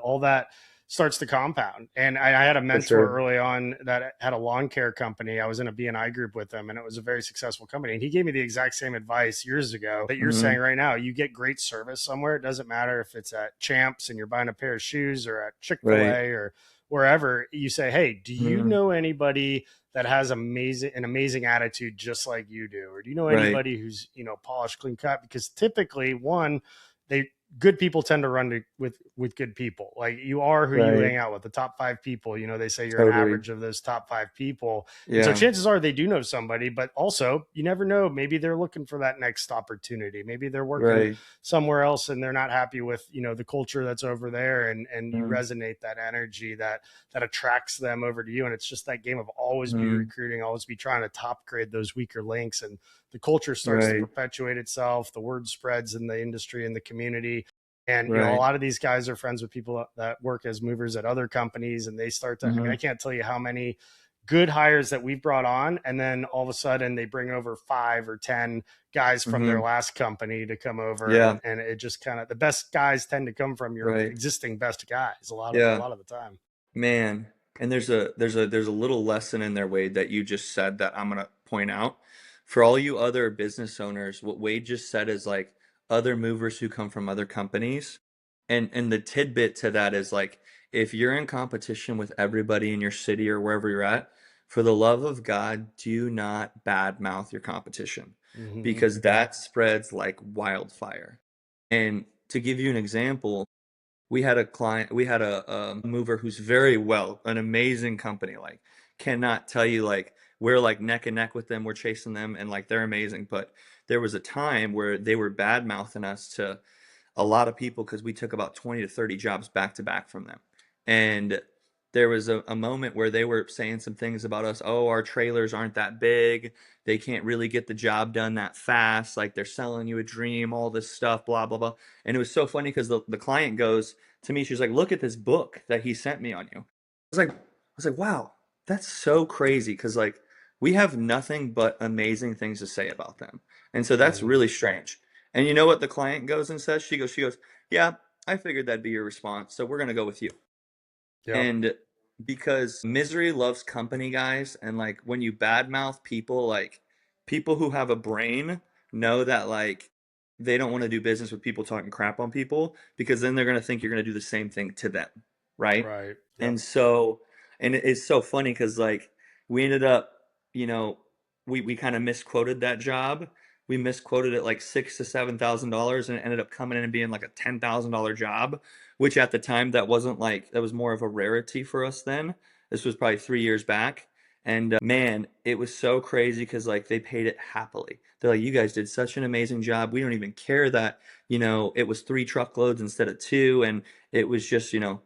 all that starts to compound. And I had a For mentor sure. early on that had a lawn care company. I was in a BNI group with him, and it was a very successful company. And he gave me the exact same advice years ago that you're Hmm. saying right now. You get great service somewhere. It doesn't matter if it's at Champs and you're buying a pair of shoes, or at Right. Chick-fil-A, or wherever. You say, hey, do you Hmm. know anybody that has an amazing attitude just like you do? Or do you know Right. anybody who's, polished, clean cut? Because typically, one, they good people tend to run with good people. Like, you are who you Right. hang out with. The top five people, they say you're an Totally. average of those top five people. And so Yeah. chances are they do know somebody, but also you never know. Maybe they're looking for that next opportunity. Maybe they're working Right. somewhere else and they're not happy with, the culture that's over there, and you Mm-hmm. resonate that energy that attracts them over to you. And it's just that game of always be Mm-hmm. recruiting, always be trying to top grade those weaker links, and the culture starts to Right. perpetuate itself. The word spreads in the industry and the community. And a Right. lot of these guys are friends with people that work as movers at other companies, and they start to. I mean, Hmm. I can't tell you how many good hires that we've brought on, and then all of a sudden they bring over 5 or 10 guys from their Hmm. last company to come over, Yeah. and it just kind of, the best guys tend to come from your Right. existing best guys a Yeah. lot of the time. Man. And there's a little lesson in there, Wade, that you just said that I'm gonna point out. For all you other business owners, what Wade just said is like other movers who come from other companies. And the tidbit to that is like if you're in competition with everybody in your city or wherever you're at, for the love of God, do not badmouth your competition Hmm. because that spreads like wildfire. And to give you an example, we had a mover who's very well, an amazing company, like cannot tell you like we're like neck and neck with them, we're chasing them and like they're amazing. But there was a time where they were bad mouthing us to a lot of people because we took about 20 to 30 jobs back to back from them. And there was a moment where they were saying some things about us. Oh, our trailers aren't that big. They can't really get the job done that fast. Like they're selling you a dream, all this stuff, blah, blah, blah. And it was so funny because the client goes to me, she's like, look at this book that he sent me on you. I was like, wow, that's so crazy because like we have nothing but amazing things to say about them. And so that's Hmm. really strange. And you know what the client goes and says? She goes, yeah, I figured that'd be your response. So we're gonna go with you. Yep. And because misery loves company, guys, and like when you badmouth people, like people who have a brain know that like they don't want to do business with people talking crap on people because then they're gonna think you're gonna do the same thing to them, right? Right. Yep. And so, and it's so funny because like we ended up, you know, we kind of misquoted that job. We misquoted it like $6,000 to $7,000, and it ended up coming in and being like a $10,000 job, which at the time that wasn't like that was more of a rarity for us then. This was probably 3 years back, and man, it was so crazy because like they paid it happily. They're like, you guys did such an amazing job. We don't even care that it was 3 truckloads instead of two, and it was just a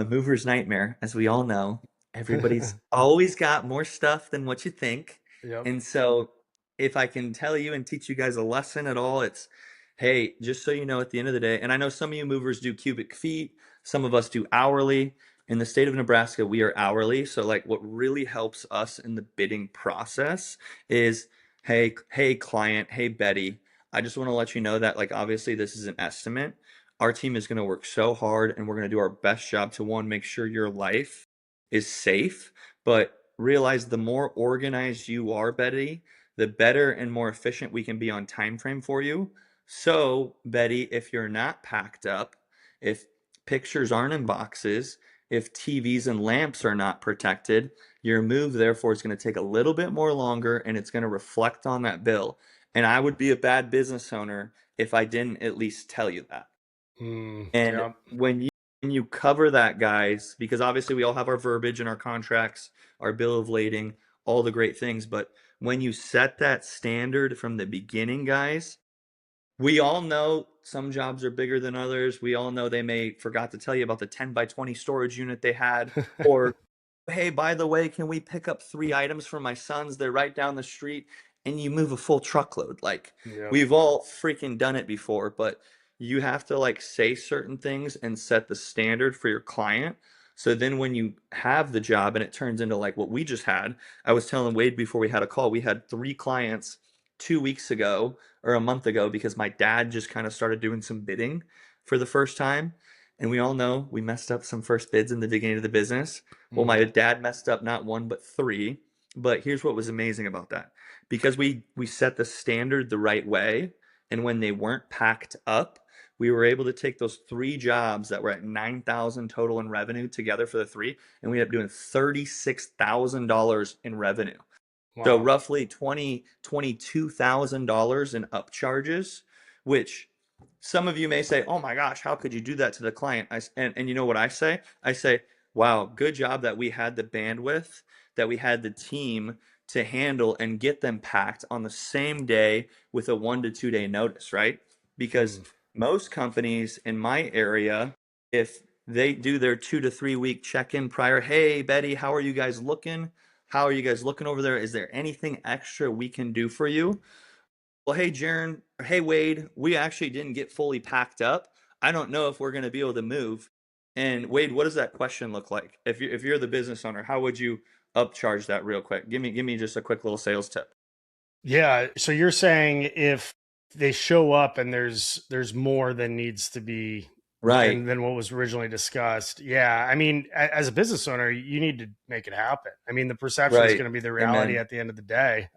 mover's nightmare, as we all know. Everybody's always got more stuff than what you think. Yep. And so, if I can tell you and teach you guys a lesson at all, it's hey, just so you know, at the end of the day, and I know some of you movers do cubic feet, some of us do hourly. In the state of Nebraska, we are hourly. So, like, what really helps us in the bidding process is hey, client, hey, Betty, I just want to let you know that, like, obviously, this is an estimate. Our team is going to work so hard and we're going to do our best job to one, make sure your life is safe, but realize the more organized you are, Betty, the better and more efficient we can be on time frame for you. So, Betty, if you're not packed up, if pictures aren't in boxes, if TVs and lamps are not protected, your move therefore is going to take a little bit more longer and it's going to reflect on that bill. And I would be a bad business owner if I didn't at least tell you that. And Yeah. when you cover that, guys, because obviously we all have our verbiage in our contracts, our bill of lading, all the great things, but when you set that standard from the beginning, guys, we all know some jobs are bigger than others. We all know they may forgot to tell you about the 10 by 20 storage unit they had, or hey, by the way, can we pick up 3 items for my sons? They're right down the street, and you move a full truckload. Like, Yep. we've all freaking done it before, but you have to like say certain things and set the standard for your client. So then when you have the job and it turns into like what we just had, I was telling Wade before we had a call, we had 3 clients 2 weeks ago or a month ago because my dad just kind of started doing some bidding for the first time. And we all know we messed up some first bids in the beginning of the business. Well, my Mhm. dad messed up not one but three. But here's what was amazing about that. Because we set the standard the right way, and when they weren't packed up, we were able to take those 3 jobs that were at 9,000 total in revenue together for the three, and we ended up doing $36,000 in revenue. So Wow. roughly $22,000 in upcharges, which some of you may say, "Oh my gosh, how could you do that to the client?" And you know what I say? I say, "Wow, good job that we had the bandwidth, that we had the team to handle and get them packed on the same day with a 1 to 2 day notice, right?" Because Mm. most companies in my area, if they do their 2 to 3 week check-in prior, "Hey, Betty, how are you guys looking? How are you guys looking over there? Is there anything extra we can do for you?" Well, hey, Jaron, hey, Wade, we actually didn't get fully packed up. I don't know if we're going to be able to move. And Wade, what does that question look like? If you're the business owner, how would you upcharge that real quick? Give me just a quick little sales tip. Yeah. So you're saying if they show up and there's more than needs to be Right, than what was originally discussed. Yeah. I mean, as a business owner, you need to make it happen. I mean, the perception is right. going to be the reality Amen. at the end of the day.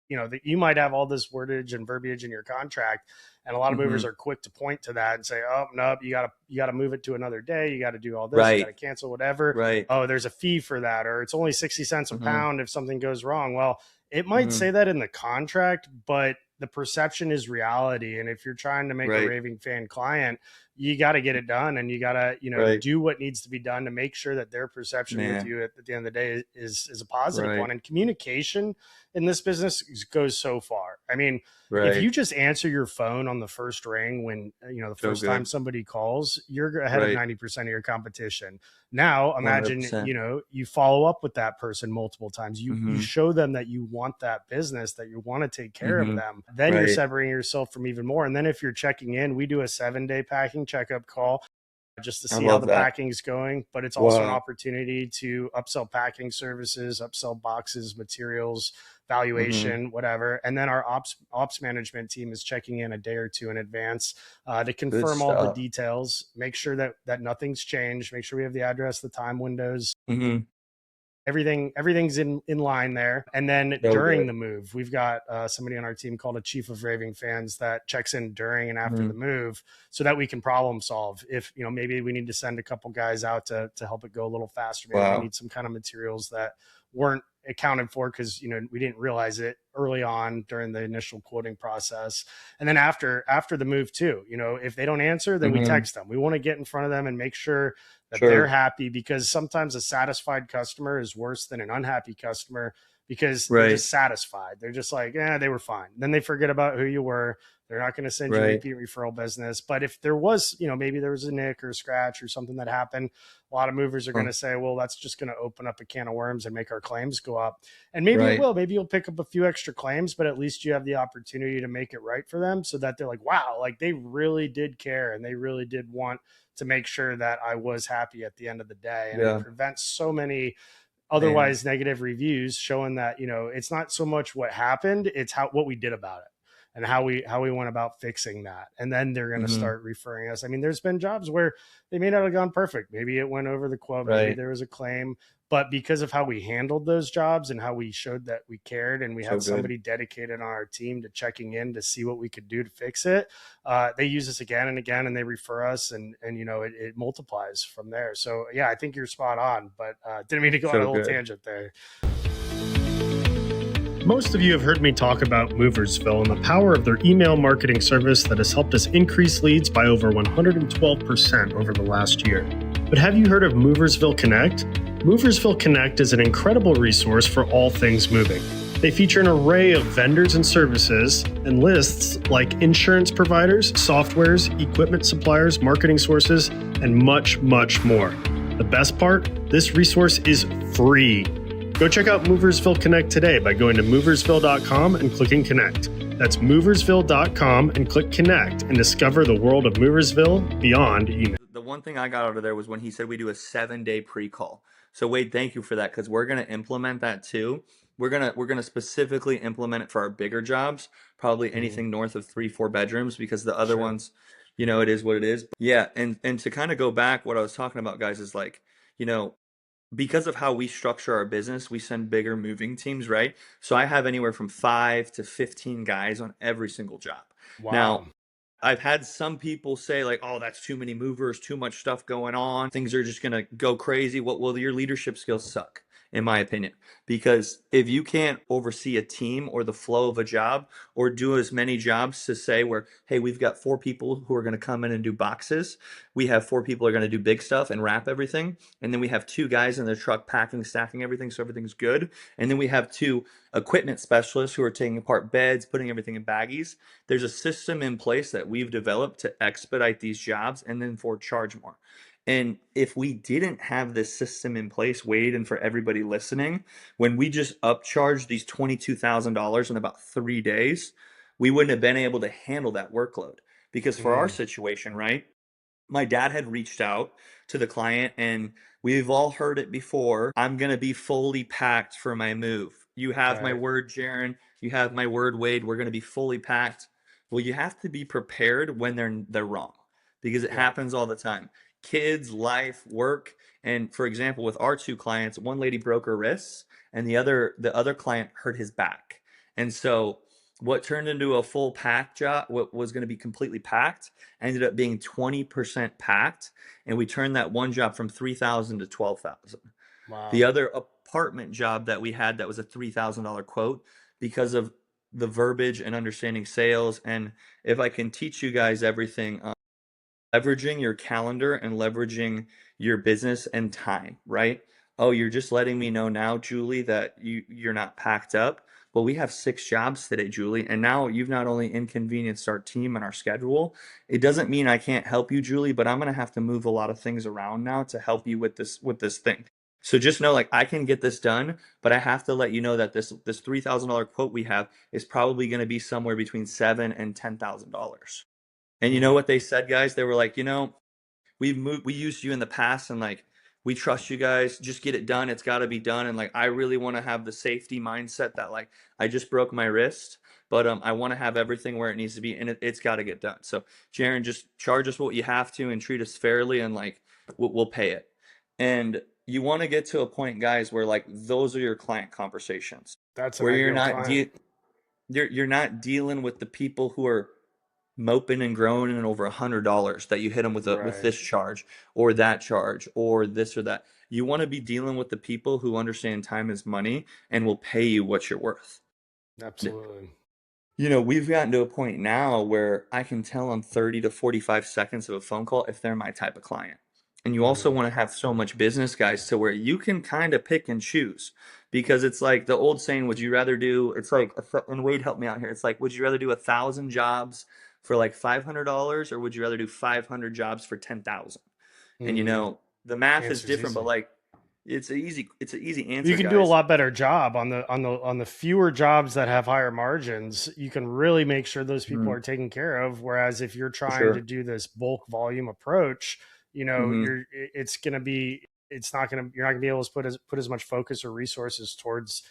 That you might have all this wordage and verbiage in your contract, and a lot of movers Mm-hmm. are quick to point to that and say, "Oh no, you gotta move it to another day. You got to do all this. You got Right, to cancel whatever. right. Oh, there's a fee for that, or it's only 60 cents a Mm-hmm. pound if something goes wrong." Well, it might Mm-hmm. say that in the contract, but the perception is reality. And if you're trying to make a Right, raving fan client, you got to get it done, and you got to right. do what needs to be done to make sure that their perception with Man, you at the end of the day is a positive right, one. And communication in this business goes so far. I mean, if right. you just answer your phone on the first ring when the So first time good. somebody calls, you're ahead of Right, 90% of your competition. Now imagine 100%. you follow up with that person multiple times. You Mm-hmm. show them that you want that business, that you want to take care of Mm-hmm. them. Then you're Right. severing yourself from even more. And then if you're checking in, we do a 7-day packing checkup call just to I see how love the that. packing's going. But it's also an Wow. opportunity to upsell packing services, upsell boxes, materials, Mm-hmm. valuation, whatever. And then our ops management team is checking in a day or two in advance to Good confirm all the stuff. details, make sure that nothing's changed, make sure we have the address, the time windows, Mm-hmm. everything's in line there. And then So during good. the move, we've got somebody on our team called a chief of raving fans that checks in during and after the Mm-hmm. move so that we can problem solve. If maybe we need to send a couple guys out to help it go a little faster, maybe we Wow. need some kind of materials that weren't accounted for because we didn't realize it early on during the initial quoting process. And then after the move too, if they don't answer, then we Mm-hmm. text them. We want to get in front of them and make sure that they're Sure. happy, because sometimes a satisfied customer is worse than an unhappy customer because they're Right. just satisfied. They're just like, yeah, they were fine. Then they forget about who you were. They're not going to send you Right. repeat referral business. But if there was, maybe there was a nick or a scratch or something that happened, a lot of movers are going Huh. to say, well, that's just going to open up a can of worms and make our claims go up. And maybe it Right. will. Maybe you'll pick up a few extra claims, but at least you have the opportunity to make it right for them so that they're like, wow, like they really did care and they really did want to make sure that I was happy at the end of the day. And it Yeah. prevents so many Man. otherwise negative reviews showing that, it's not so much what happened, it's what we did about it. and how we went about fixing that. And then they're going to Hmm. start referring us. I mean, there's been jobs where they may not have gone perfect. Maybe it went over the quote. Maybe Right. there was a claim. But because of how we handled those jobs and how we showed that we cared, and we So had good. somebody dedicated on our team to checking in to see what we could do to fix it, they use us again and again, and they refer us, and it multiplies from there. So yeah, I think you're spot on, but didn't mean to go on a So little good. tangent there. Most of you have heard me talk about Moversville and the power of their email marketing service that has helped us increase leads by over 112% over the last year. But have you heard of Moversville Connect? Moversville Connect is an incredible resource for all things moving. They feature an array of vendors and services and lists like insurance providers, softwares, equipment suppliers, marketing sources, and much, much more. The best part? This resource is free. Go check out Moversville Connect today by going to moversville.com and clicking Connect. That's moversville.com and click Connect and discover the world of Moversville beyond email. The one thing I got out of there was when he said we do a 7-day pre-call. So Wade, thank you for that because we're gonna implement that too. We're gonna specifically implement it for our bigger jobs, probably Mm-hmm. anything north of 3-4 bedrooms, because the other Sure. ones, it is what it is. Yeah, and to kind of go back, what I was talking about, guys, is like, you know, because of how we structure our business, we send bigger moving teams, right? So I have anywhere from 5 to 15 guys on every single job. Wow. Now, I've had some people say like, "Oh, that's too many movers, too much stuff going on. Things are just gonna go crazy." Well, your leadership skills suck, in my opinion, because if you can't oversee a team or the flow of a job, or do as many jobs to say where, hey, we've got 4 people who are going to come in and do boxes, we have 4 people who are going to do big stuff and wrap everything, and then we have 2 guys in the truck packing, stacking everything so everything's good, and then we have 2 equipment specialists who are taking apart beds, putting everything in baggies. There's a system in place that we've developed to expedite these jobs and then for charge more. And if we didn't have this system in place, Wade, and for everybody listening, when we just upcharged these $22,000 in about 3 days, we wouldn't have been able to handle that workload. Because for our Mm, situation, right, my dad had reached out to the client, and we've all heard it before. I'm going to be fully packed for my move. You have my right. word, Jaron. You have my word, Wade. We're going to be fully packed. Well, you have to be prepared when they're wrong, because it Yeah. happens all the time. Kids, life, work, and for example, with our 2 clients, one lady broke her wrists, and the other client hurt his back. And so, what turned into a full pack job, what was going to be completely packed, ended up being 20% packed, and we turned that one job from 3,000 to 12,000. The Wow. other apartment job that we had that was a $3,000 quote, because of the verbiage and understanding sales. And if I can teach you guys everything, leveraging your calendar and leveraging your business and time, right? Oh, you're just letting me know now, Julie, that you're not packed up. Well, we have 6 jobs today, Julie, and now you've not only inconvenienced our team and our schedule. It doesn't mean I can't help you, Julie, but I'm gonna have to move a lot of things around now to help you with this thing. So just know, like, I can get this done, but I have to let you know that this $3,000 quote we have is probably going to be somewhere between $7,000 and $10,000. And you know Mm, what they said, guys? They were like, we used you in the past, and like, we trust you guys. Just get it done. It's got to be done. And like, I really want to have the safety mindset that like, I just broke my wrist, but I want to have everything where it needs to be, and it's got to get done. So, Jaron, just charge us what you have to and treat us fairly, and like, we'll pay it. And you want to get to a point, guys, where like those are your client conversations, that's an where ideal client. you're not dealing with the people who are moping and groaning over $100 that you hit them with Right. this charge or that charge or this or that. You want to be dealing with the people who understand time is money and will pay you what you're worth. Absolutely. We've gotten to a point now where I can tell on 30 to 45 seconds of a phone call if they're my type of client. And you also Mm, want to have so much business, guys, to where you can kind of pick and choose, because it's like the old saying, would you rather do, it's like, and Wade helped me out here. It's like, would you rather do 1,000 jobs for like $500, or would you rather do 500 jobs for 10,000? And mm, the math is answer's different, but easy. like, it's an easy You answer, can do a guys. lot better job on the fewer jobs that have higher margins. You can really make sure those people Mhm. are taken care of. Whereas if you're For trying to sure. do this bulk volume approach, Hmm. it's going to be, it's not going to, you're not going to be able to put as much focus or resources towards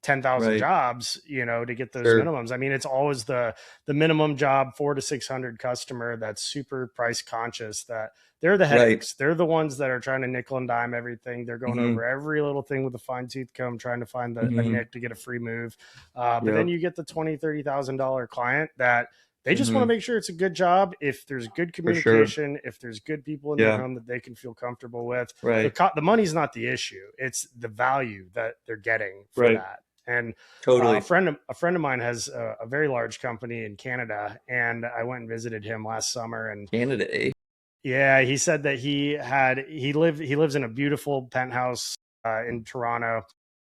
10,000 Right. jobs, to get those Sure. minimums. I mean, it's always the minimum job, 4 to 600 customer that's super price conscious, that they're the Right. headaches. They're the ones that are trying to nickel and dime everything. They're going Hmm. over every little thing with a fine tooth comb, trying to find a Hmm. nick to get a free move. But then Yep. you get the $20,000, $30,000 client that they just want to Hmm. make sure it's a good job. If there's good For sure. communication, if there's good people in their Yeah. home that they can feel comfortable with, Right. the money's not the issue. It's the value that they're getting for Right. that. And Totally. a friend of mine has a very large company in Canada, and I went and visited him last summer. And Candidate, eh? yeah, he said that he lives in a beautiful penthouse in Toronto,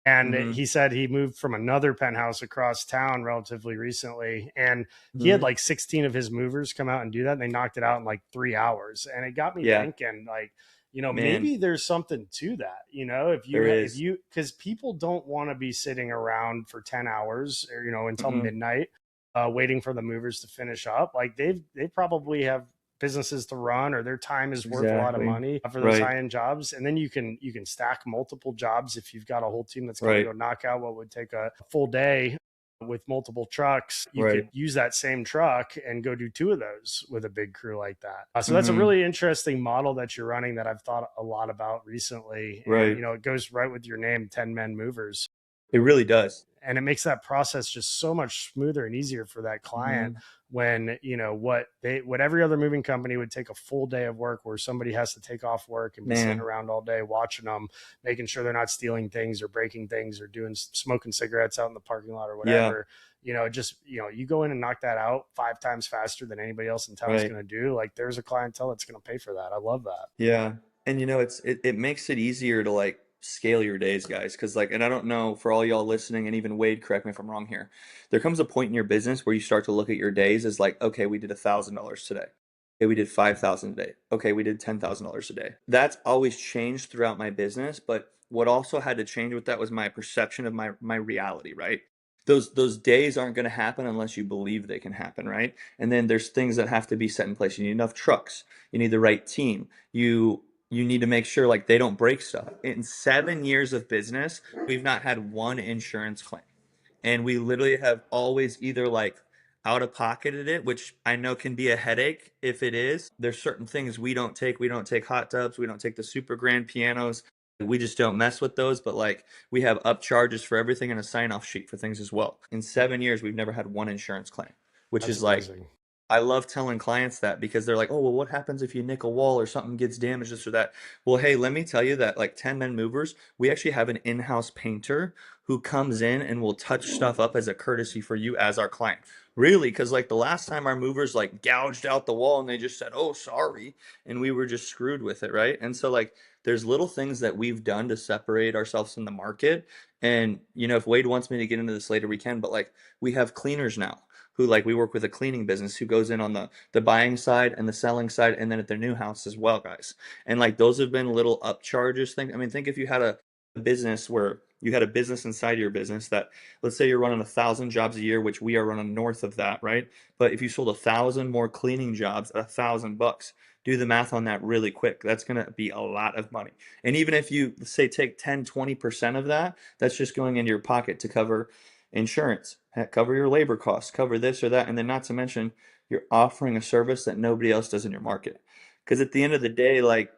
and Hmm. he said he moved from another penthouse across town relatively recently. And he had Hmm. like 16 of his movers come out and do that. And they knocked it out in like 3 hours. And it got me Yeah, thinking, like, man, maybe there's something to that, there if is. you, because people don't want to be sitting around for 10 hours or, until Mm-mm. midnight, waiting for the movers to finish up. Like they probably have businesses to run, or their time is worth a lot of Exactly. money for those Right. high end jobs. And then you can stack multiple jobs. If you've got a whole team that's going to Right. go knock out what would take a full day with multiple trucks, you could Right. use that same truck and go do two of those with a big crew like that. So that's a Hmm. really interesting model that you're running that I've thought a lot about recently. And, Right. it goes right with your name, 10 men movers. It really does. And it makes that process just so much smoother and easier for that client, Hmm. when what every other moving company would take a full day of work, where somebody has to take off work and be sitting Man, around all day watching them, making sure they're not stealing things or breaking things or doing smoking cigarettes out in the parking lot or yeah, whatever. Just you go in and knock that out 5 times faster than anybody else in town is right. going to do. Like, there's a clientele that's going to pay for that. I love that. Yeah. And it makes it easier to like scale your days, guys. Cause like, and I don't know for all y'all listening, and even Wade, correct me if I'm wrong here. There comes a point in your business where you start to look at your days as like, okay, we did $1,000 today. Okay, we did 5,000 a day. Okay, we did $10,000 a day. That's always changed throughout my business, but what also had to change with that was my perception of my reality, right? Those days aren't going to happen unless you believe they can happen, right? And then there's things that have to be set in place. You need enough trucks. You need the right team. You need to make sure like they don't break stuff. In 7 years of business, we've not had one insurance claim. And we literally have always either like out of pocketed it, which I know can be a headache if it is. There's certain things we don't take. We don't take hot tubs. We don't take the super grand pianos. We just don't mess with those. But like we have up charges for everything and a sign off sheet for things as well. In 7 years, we've never had one insurance claim, which That's is like amazing. I love telling clients that because they're like, oh, well, what happens if you nick a wall or something gets damaged, this or that? Well, hey, let me tell you that like 10 Men Movers, we actually have an in-house painter who comes in and will touch stuff up as a courtesy for you as our client. Really, because like the last time our movers like gouged out the wall and they just said, oh, sorry. And we were just screwed with it, right? And so like there's little things that we've done to separate ourselves from the market. And if Wade wants me to get into this later, we can, but like we have cleaners now who like we work with a cleaning business who goes in on the buying side and the selling side and then at their new house as well, guys. And like those have been little up charges thing. I mean, think if you had a business where you had a business inside your business that let's say you're running 1,000 jobs a year, which we are running north of that, right? But if you sold 1,000 more cleaning jobs at $1,000, do the math on that really quick. That's going to be a lot of money. And even if you say take 10-20% of that, that's just going into your pocket to cover insurance, cover your labor costs, cover this or that, and then not to mention you're offering a service that nobody else does in your market. Because at the end of the day, like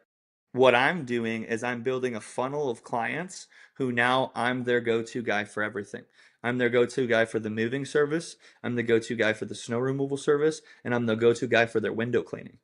what I'm doing is I'm building a funnel of clients who now I'm their go-to guy for everything. I'm their go-to guy for the moving service. I'm the go-to guy for the snow removal service, and I'm the go-to guy for their window cleaning.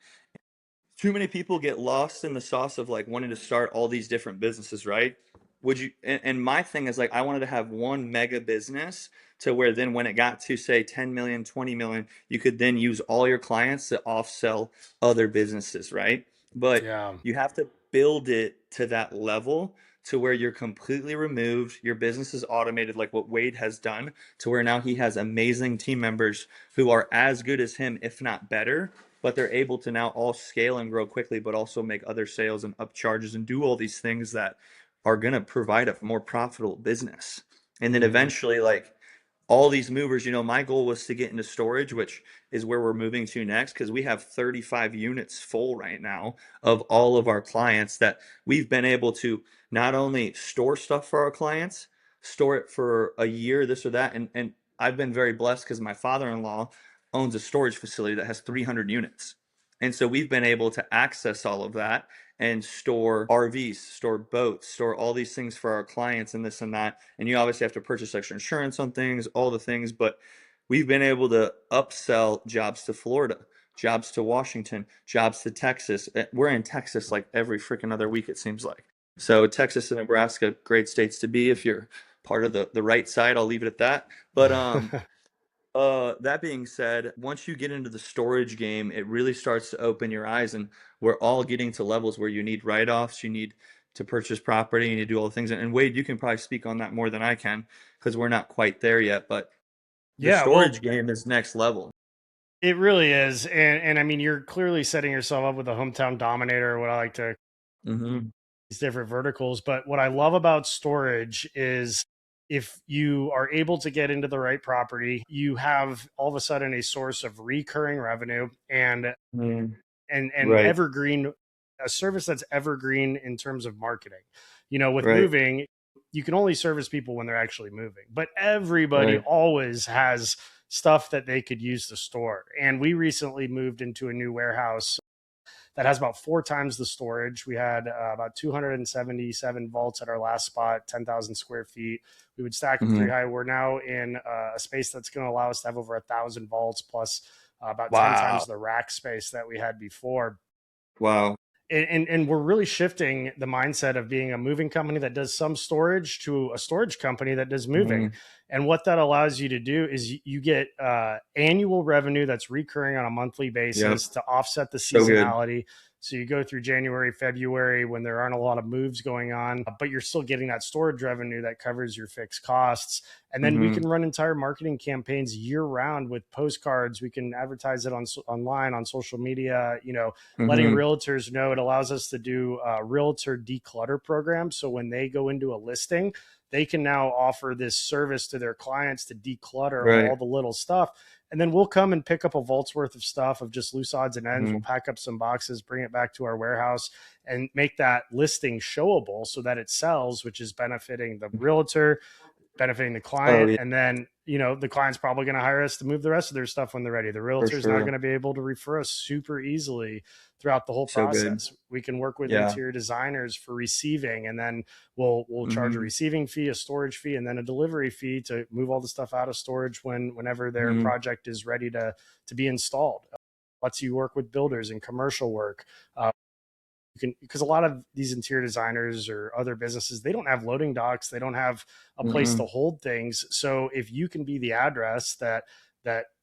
Too many people get lost in the sauce of like wanting to start all these different businesses, right? Would you and my thing is like I wanted to have one mega business to where then when it got to say 10 million, 20 million, you could then use all your clients to off-sell other businesses, right? But Yeah. you have to build it to that level to where you're completely removed, your business is automated like what Wade has done, to where now he has amazing team members who are as good as him, if not better, but they're able to now all scale and grow quickly, but also make other sales and up charges and do all these things that are going to provide a more profitable business. And then Hmm. eventually, like all these movers, my goal was to get into storage, which is where we're moving to next, because we have 35 units full right now of all of our clients that we've been able to not only store stuff for our clients, store it for a year, this or that. And I've been very blessed because my father-in-law owns a storage facility that has 300 units. And so we've been able to access all of that and store RVs, store boats, store all these things for our clients and this and that. And you obviously have to purchase extra insurance on things, all the things, but we've been able to upsell jobs to Florida, jobs to Washington, jobs to Texas. We're in Texas like every freaking other week, it seems like. So Texas and Nebraska, great states to be if you're part of the right side. I'll leave it at that. But that being said, once you get into the storage game, it really starts to open your eyes, and we're all getting to levels where you need write-offs, you need to purchase property, and you do all the things. And Wade, you can probably speak on that more than I can because we're not quite there yet. But the Yeah, storage well, game is next level. it really is. And I mean, you're clearly setting yourself up with a hometown dominator, what I like to Mm-hmm. these different verticals. But what I love about storage is if you are able to get into the right property, you have all of a sudden a source of recurring revenue and Mm-hmm. and Right, evergreen, a service that's evergreen in terms of marketing. You know, with right, moving, you can only service people when they're actually moving, but everybody right. always has stuff that they could use to store. And we recently moved into a new warehouse that has about 4 times the storage. We had about 277 vaults at our last spot, 10,000 square feet. We would stack them 3 Mm-hmm. high. We're now in a space that's going to allow us to have over 1,000 vaults plus about 10 Wow, times the rack space that we had before. wow. And we're really shifting the mindset of being a moving company that does some storage to a storage company that does moving. Mm-hmm. And what that allows you to do is you get annual revenue that's recurring on a monthly Yep, basis to offset the so good. seasonality. So you go through January, February when there aren't a lot of moves going on, but you're still getting that storage revenue that covers your fixed costs. And then we Mm-hmm. can run entire marketing campaigns year round with postcards. We can advertise it on online, on social media, you know, letting Mm-hmm. realtors know. It allows us to do a realtor declutter program. So when they go into a listing, they can now offer this service to their clients to declutter all Right. the little stuff. And then we'll come and pick up a vault's worth of stuff of just loose odds and ends. We'll Mm-hmm. pack up some boxes, bring it back to our warehouse, and make that listing showable so that it sells, which is benefiting the realtor, benefiting the Oh client. yeah, And then, you know, the client's probably going to hire us to move the rest of their stuff when they're ready. The for realtor is now sure. going to be able to refer us super easily throughout the whole So good. process. We can work with Yeah. interior designers for receiving, and then we'll charge a Mm-hmm. receiving fee, a storage fee, and then a delivery fee to move all the stuff out of storage whenever their Mm-hmm. project is ready to be installed. Lets you work with builders and commercial work. You can, because a lot of these interior designers or other businesses, they don't have loading docks, they don't have a place Mm-hmm. to hold things. So if you can be the address that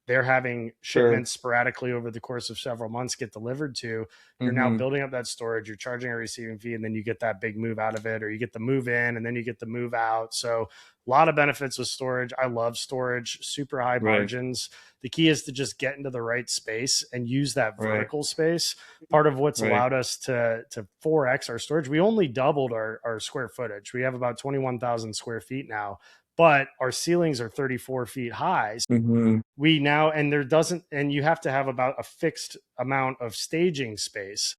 they're having Sure. shipments sporadically over the course of several months get delivered to, you're now Mm-hmm. building up that storage, you're charging a receiving fee, and then you get that big move out of it, or you get the move in and then you get the move out. So a lot of benefits with storage. I love storage, super high Right. margins. The key is to just get into the right space and use that Right. vertical space. Part of what's Right. allowed us to 4x our storage. We only doubled our square footage. We have about 21,000 square feet now, but our ceilings are 34 feet high. Mm-hmm. We now, and there doesn't, and you have to have about a fixed amount of staging space.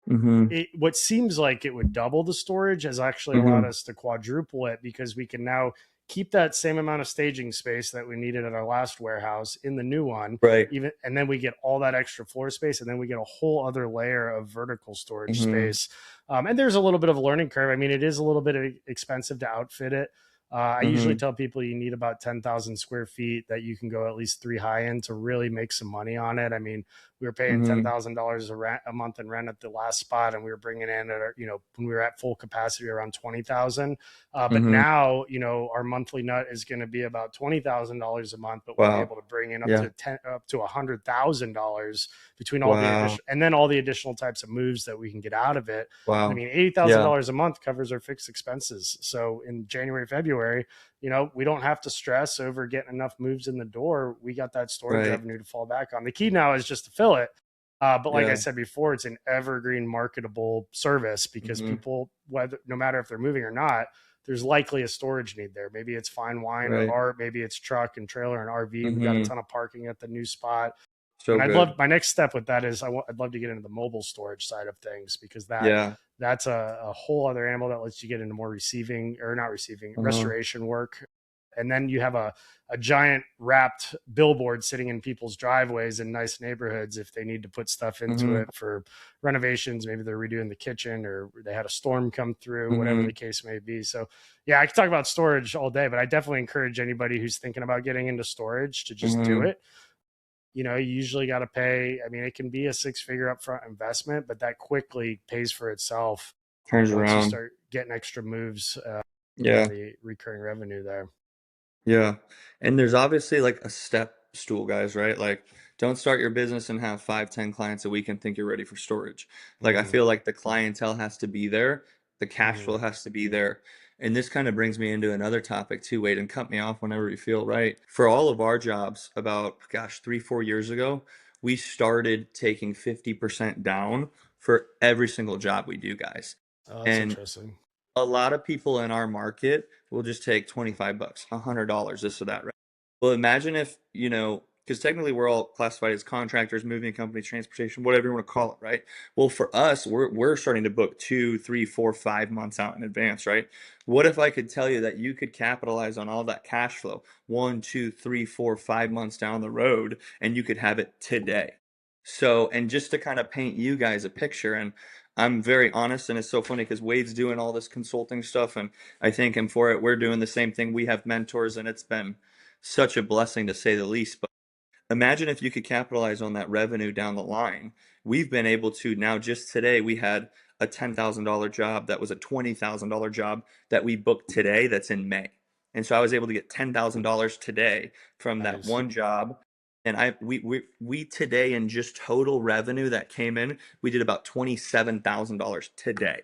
Mm-hmm. What seems like it would double the storage has actually allowed Mm-hmm. us to quadruple it, because we can now keep that same amount of staging space that we needed at our last warehouse in the new one, Right. even, and then we get all that extra floor space, and then we get a whole other layer of vertical storage Mm-hmm. space. And there's a little bit of a learning curve. I mean, it is a little bit expensive to outfit it. I usually Mm-hmm. tell people you need about 10,000 square feet that you can go at least 3 high in to really make some money on it. I mean, we were paying Mm-hmm. $10,000 a month in rent at the last spot, and we were bringing in at our, you know, when we were at full capacity around 20,000. But Mm-hmm. now, you know, our monthly nut is going to be about $20,000 a month, but we'll be Wow. able to bring in Yeah. up to $100,000 between all the Wow. additional, and then all the additional types of moves that we can get out of it. I Wow. mean, eighty thousand Yeah. dollars a month covers our fixed expenses. So in January, February, you know, we don't have to stress over getting enough moves in the door. We got that storage Right. revenue to fall back on. The key now is just to fill it. But like I Yeah. said before, it's an evergreen marketable service, because Mm-hmm. people, whether, no matter if they're moving or not, there's likely a storage need there. Maybe it's fine wine or Right. art, maybe it's truck and trailer and RV. We got a Mm-hmm. ton of parking at the new spot. So And I'd good. love, my next step with that is I'd love to get into the mobile storage side of things, because Yeah. that's a whole other animal that lets you get into more receiving, or not receiving, Uh-huh. restoration work. And then you have a giant wrapped billboard sitting in people's driveways in nice neighborhoods if they need to put stuff into Mm-hmm. it for renovations. Maybe they're redoing the kitchen, or they had a storm come through, whatever Mm-hmm. the case may be. So yeah, I could talk about storage all day, but I definitely encourage anybody who's thinking about getting into storage to just do Mm-hmm. it. You usually got to pay. I mean, it can be a six-figure upfront investment, but that quickly pays for itself Turns once you around. start getting extra moves from Yeah. the recurring revenue there. Yeah. And there's obviously like a step stool, guys, right? Like, don't start your business and have 5, 10 clients a week and think you're ready for storage. Like, I Mm-hmm. feel like the clientele has to be there, the cash Mm-hmm. flow has to be there. And this kind of brings me into another topic too, Wade, and cut me off whenever you feel right. For all of our jobs, about, gosh, 3, 4 years ago, we started taking 50% down for every single job we do, guys. Oh, that's And interesting. a lot of people in our market will just take 25 bucks, $100, this or that, right? Well, imagine if, because technically we're all classified as contractors, moving companies, transportation, whatever you want to call it, right? Well, for us, we're starting to book 2, 3, 4, 5 months out in advance, right? What if I could tell you that you could capitalize on all that cash flow 1, 2, 3, 4, 5 months down the road, and you could have it today? So, and just to kind of paint you guys a picture, and I'm very honest, and it's so funny because Wade's doing all this consulting stuff, and I thank him for it. We're doing the same thing. We have mentors, and it's been such a blessing to say the least. But imagine if you could capitalize on that revenue down the line. We've been able to now, just today, we had a $10,000 job that was a $20,000 job that we booked today that's in May. And so I was able to get $10,000 today from that Nice. one job. And we today, in just total revenue that came in, we did about $27,000 today,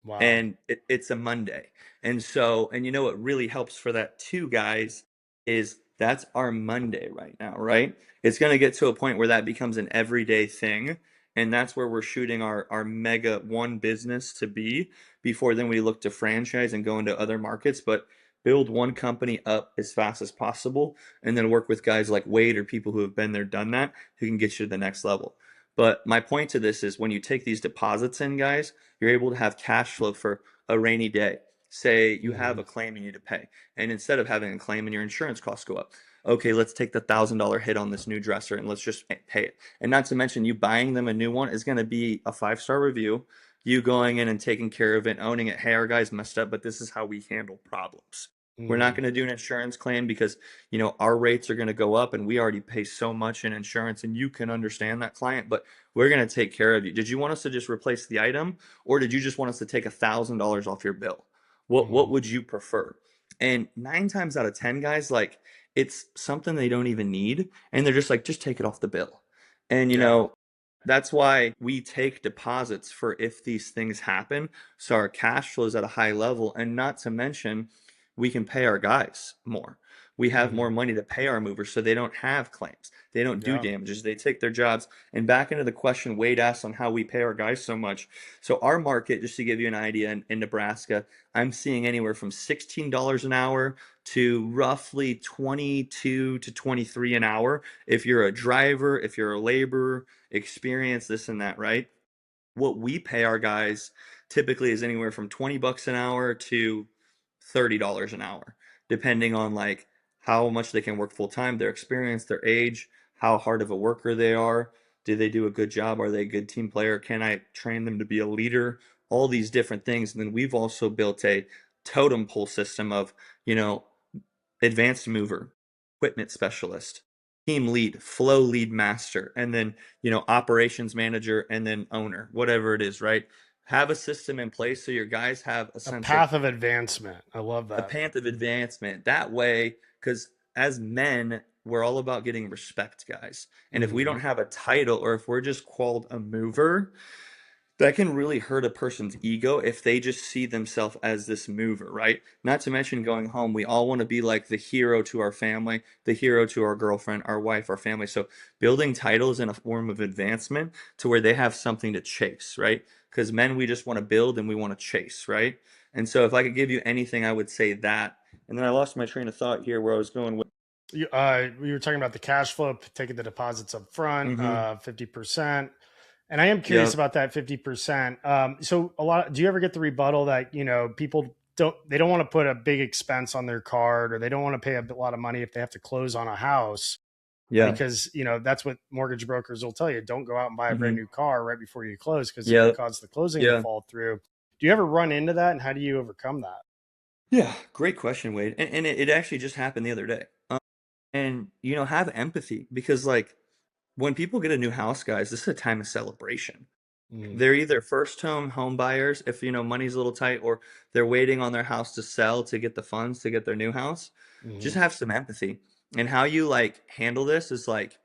Wow. and it's a Monday. And so, and what really helps for that too, guys, is that's our Monday right now, right? It's going to get to a point where that becomes an everyday thing. And that's where we're shooting our mega one business to be before then we look to franchise and go into other markets. But build one company up as fast as possible and then work with guys like Wade or people who have been there, done that, who can get you to the next level. But my point to this is when you take these deposits in, guys, you're able to have cash flow for a rainy day. Say you have Mm-hmm. a claim you need to pay, and instead of having a claim and your insurance costs go up, okay, let's take the $1,000 hit on this new dresser and let's just pay it. And not to mention, you buying them a new one is going to be a 5-star review. You going in and taking care of it, owning it. Hey, our guy's messed up, but this is how we handle problems. We're not Mm-hmm. going to do an insurance claim because our rates are going to go up, and we already pay so much in insurance, and you can understand that, client. But we're going to take care of you. Did you want us to just replace the item, or did you just want us to take $1,000 off your bill? What Mm-hmm. would you prefer? And 9 times out of 10, guys, like, it's something they don't even need, and they're just like, just take it off the bill. And Yeah. that's why we take deposits for if these things happen, so our cash flow is at a high level, and not to mention, we can pay our guys more. We have Mm-hmm. more money to pay our movers, so they don't have claims. They don't do Yeah. damages. They take their jobs. And back into the question Wade asked on how we pay our guys so much. So our market, just to give you an idea, in Nebraska, I'm seeing anywhere from $16 an hour to roughly 22 to 23 an hour. If you're a driver, if you're a laborer, experience, this and that, right? What we pay our guys typically is anywhere from 20 bucks an hour to $30 an hour, depending on like how much they can work full time, their experience, their age, how hard of a worker they are. Do they do a good job? Are they a good team player? Can I train them to be a leader? All these different things. And then we've also built a totem pole system of, you know, advanced mover, equipment specialist, team lead, flow lead master, and then, operations manager, and then owner, whatever it is, right? Have a system in place so your guys have a A sense of path of advancement. I love a that. path of advancement. That way, because as men, we're all about getting respect, guys. And if we Mm-hmm. don't have a title, or if we're just called a mover, that can really hurt a person's ego if they just see themselves as this mover, right? Not to mention going home, we all want to be like the hero to our family, the hero to our girlfriend, our wife, our family. So building titles in a form of advancement to where they have something to chase, right? Because men, we just want to build and we want to chase, right? And so if I could give you anything, I would say that. And then I lost my train of thought here where I was going with. You were talking about the cash flow, taking the deposits up front, Mm-hmm. 50%. And I am curious Yep. about that 50%. So do you ever get the rebuttal that, people they don't want to put a big expense on their card, or they don't want to pay a lot of money if they have to close on a house, Yeah. because, that's what mortgage brokers will tell you. Don't go out and buy a brand Mm-hmm. new car right before you close, because it could Yep. cause the closing to Yeah. fall through. Do you ever run into that, and how do you overcome that? Yeah. Great question, Wade. And it actually just happened the other day. And have empathy because like when people get a new house, guys, this is a time of celebration. Mm, They're either first home buyers if money's a little tight, or they're waiting on their house to sell to get the funds to get their new house. mm, Just have some empathy. And how you like handle this is like,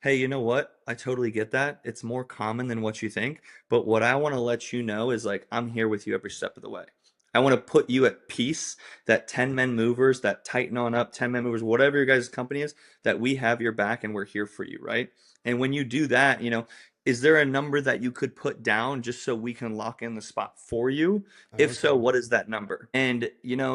hey, you know what? I totally get that. It's more common than what you think. But what I want to let you know is like, I'm here with you every step of the way. I want to put you at peace that 10 men movers, that tighten on up 10 men movers, whatever your guys' company is, that we have your back and we're here for you, right? And when you do that, is there a number that you could put down just so we can lock in the spot for you? If so, okay. what is that number? And,